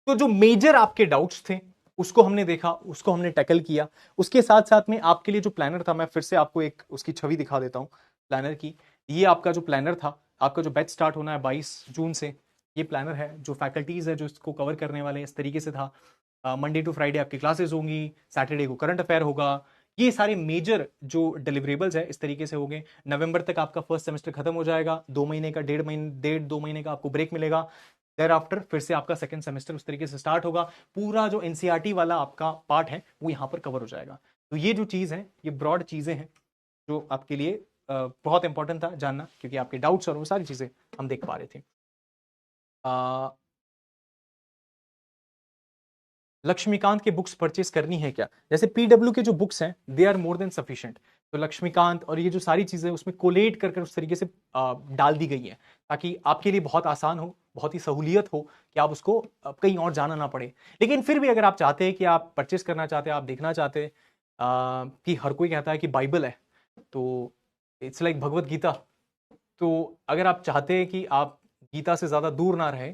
तो जो मेजर आपके डाउट्स थे उसको हमने देखा, उसको हमने टैकल किया। उसके साथ साथ में आपके लिए जो प्लानर था, मैं फिर से आपको एक उसकी छवि दिखा देता हूं प्लानर की। ये आपका जो प्लानर था, आपका जो बैच स्टार्ट होना है 22 जून से, ये प्लानर है, जो फैकल्टीज है जो इसको कवर करने वाले इस तरीके से था। मंडे टू फ्राइडे आपकी क्लासेस होंगी, सैटरडे को करंट अफेयर होगा, ये सारे मेजर जो डिलीवरेबल्स है इस तरीके से होंगे। नवंबर तक आपका फर्स्ट सेमेस्टर खत्म हो जाएगा, 2 महीने का 1.5 2 महीने का आपको ब्रेक मिलेगा। देयर आफ्टर फिर से आपका सेकंड सेमेस्टर उस तरीके से स्टार्ट होगा, पूरा जो एनसीईआरटी वाला आपका पार्ट है वो यहाँ पर कवर हो जाएगा। तो ये जो चीज़ है, ये ब्रॉड चीज़ें हैं जो आपके लिए बहुत इंपॉर्टेंट था जानना, क्योंकि आपके डाउट्स और वो सारी चीज़ें हम देख पा रहे थे। लक्ष्मीकांत के बुक्स परचेस करनी है क्या? जैसे पीडब्ल्यू के जो बुक्स हैं they are more than sufficient, तो लक्ष्मीकांत और ये जो सारी चीजें उसमें कोलेट कर उस तरीके से डाल दी गई है ताकि आपके लिए बहुत आसान हो, बहुत ही सहूलियत हो कि आप उसको कहीं और जाना ना पड़े। लेकिन फिर भी अगर आप चाहते हैं कि आप परचेस करना चाहते हैं, आप देखना चाहते हैं कि हर कोई कहता है कि बाइबल है, तो इट्स लाइक भगवत गीता, तो अगर आप चाहते हैं कि आप गीता से ज्यादा दूर ना रहे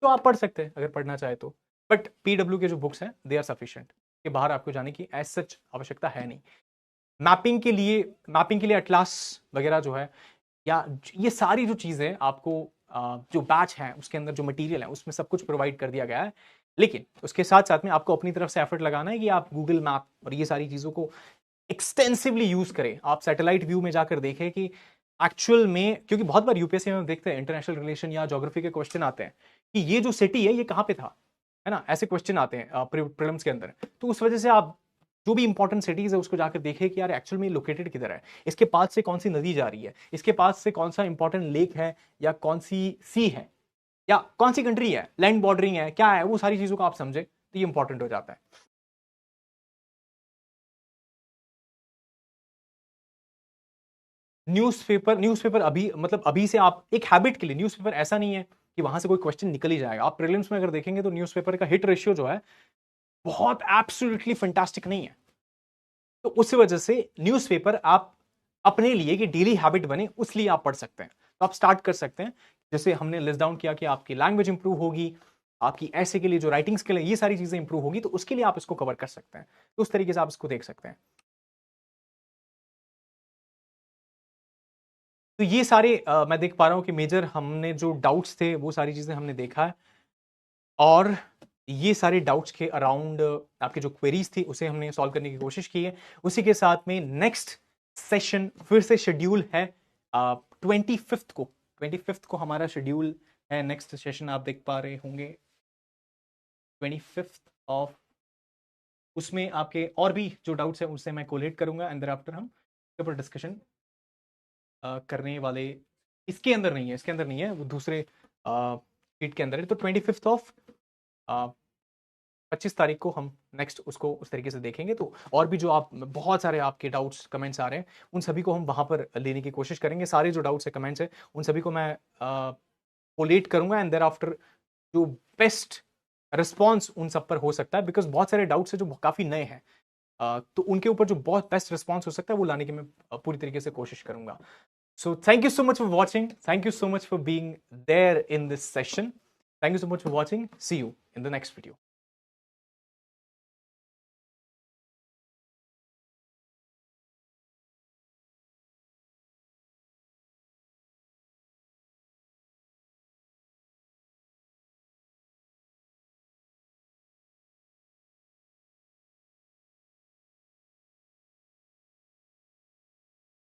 तो आप पढ़ सकते हैं अगर पढ़ना चाहे तो। बट पीडब्ल्यू के जो बुक्स हैं दे आर सफिशिएंट, के बाहर आपको जाने की एज सच आवश्यकता है नहीं। मैपिंग के लिए अटलास वगैरह जो है, या ये सारी जो चीजें आपको जो बैच है उसके अंदर जो मटेरियल है उसमें सब कुछ प्रोवाइड कर दिया गया है। लेकिन उसके साथ साथ में आपको अपनी तरफ से एफर्ट लगाना है कि आप गूगल मैप और ये सारी चीजों को एक्सटेंसिवली यूज करें। आप सैटेलाइट व्यू में जाकर देखें कि एक्चुअल में, क्योंकि बहुत बार यूपीएससी में देखते हैं इंटरनेशनल रिलेशन या ज्योग्राफी के क्वेश्चन आते हैं कि ये जो सिटी है ये कहाँ पे था, है ना, ऐसे क्वेश्चन आते हैं प्रीलिम्स के अंदर। तो उस वजह से आप जो भी इंपॉर्टेंट सिटीज है उसको जाकर देखें कि यार एक्चुअल में लोकेटेड किधर है, इसके पास से कौन सी नदी जा रही है, इसके पास से कौन सा इंपॉर्टेंट लेक है, या कौन सी सी है, या कौन सी कंट्री है, लैंड बॉर्डरिंग है, क्या है, वो सारी चीजों को आप समझे तो ये इंपॉर्टेंट हो जाता है। न्यूज़पेपर अभी मतलब अभी से आप एक हैबिट के लिए, न्यूज़पेपर ऐसा नहीं है कि वहां से कोई क्वेश्चन निकल ही जाएगा। आप प्रीलिम्स में अगर देखेंगे तो न्यूज़पेपर का हिट रेशियो जो है बहुत एब्सोल्युटली फैंटास्टिक नहीं है। तो उस वजह से न्यूज़पेपर आप अपने लिए कि डेली हैबिट बने उसलिए आप पढ़ सकते हैं, तो आप स्टार्ट कर सकते हैं। जैसे हमने लिस्ट डाउन किया कि आपकी लैंग्वेज इंप्रूव होगी, आपकी ऐसे के लिए जो राइटिंग स्किल है ये सारी चीजें इंप्रूव होगी, तो उसके लिए आप इसको कवर कर सकते हैं, तो उस तरीके से आप इसको देख सकते हैं। तो ये सारे मैं देख पा रहा हूं कि मेजर हमने जो डाउट्स थे वो सारी चीजें हमने देखा है, और ये सारे डाउट्स के अराउंड आपके जो क्वेरीज थी उसे हमने सॉल्व करने की कोशिश की है। उसी के साथ में नेक्स्ट सेशन फिर से शेड्यूल है 25th को हमारा शेड्यूल है। नेक्स्ट सेशन आप देख पा रहे होंगे 25th, उसमें आपके और भी जो डाउट्स हैं उससे मैं कोलेट करूंगा, एंड देयर आफ्टर हम इसके ऊपर डिस्कशन करने वाले। इसके अंदर नहीं है, वो दूसरे शीट के अंदर है। तो 25 तारीख को हम नेक्स्ट उसको उस तरीके से देखेंगे। तो और भी जो आप बहुत सारे आपके डाउट्स कमेंट्स आ रहे हैं उन सभी को हम वहां पर लेने की कोशिश करेंगे। सारे जो डाउट्स है कमेंट्स है उन सभी को मैं कोलेट करूंगा, एंड देयर आफ्टर जो बेस्ट रिस्पॉन्स उन सब पर हो सकता है, बिकॉज बहुत सारे डाउट्स है जो काफी नए हैं। तो उनके ऊपर जो बहुत बेस्ट रिस्पॉन्स हो सकता है वो लाने की मैं पूरी तरीके से कोशिश करूंगा. So thank you so much for watching. Thank you so much for being there in this session. Thank you so much for watching. See you in the next video.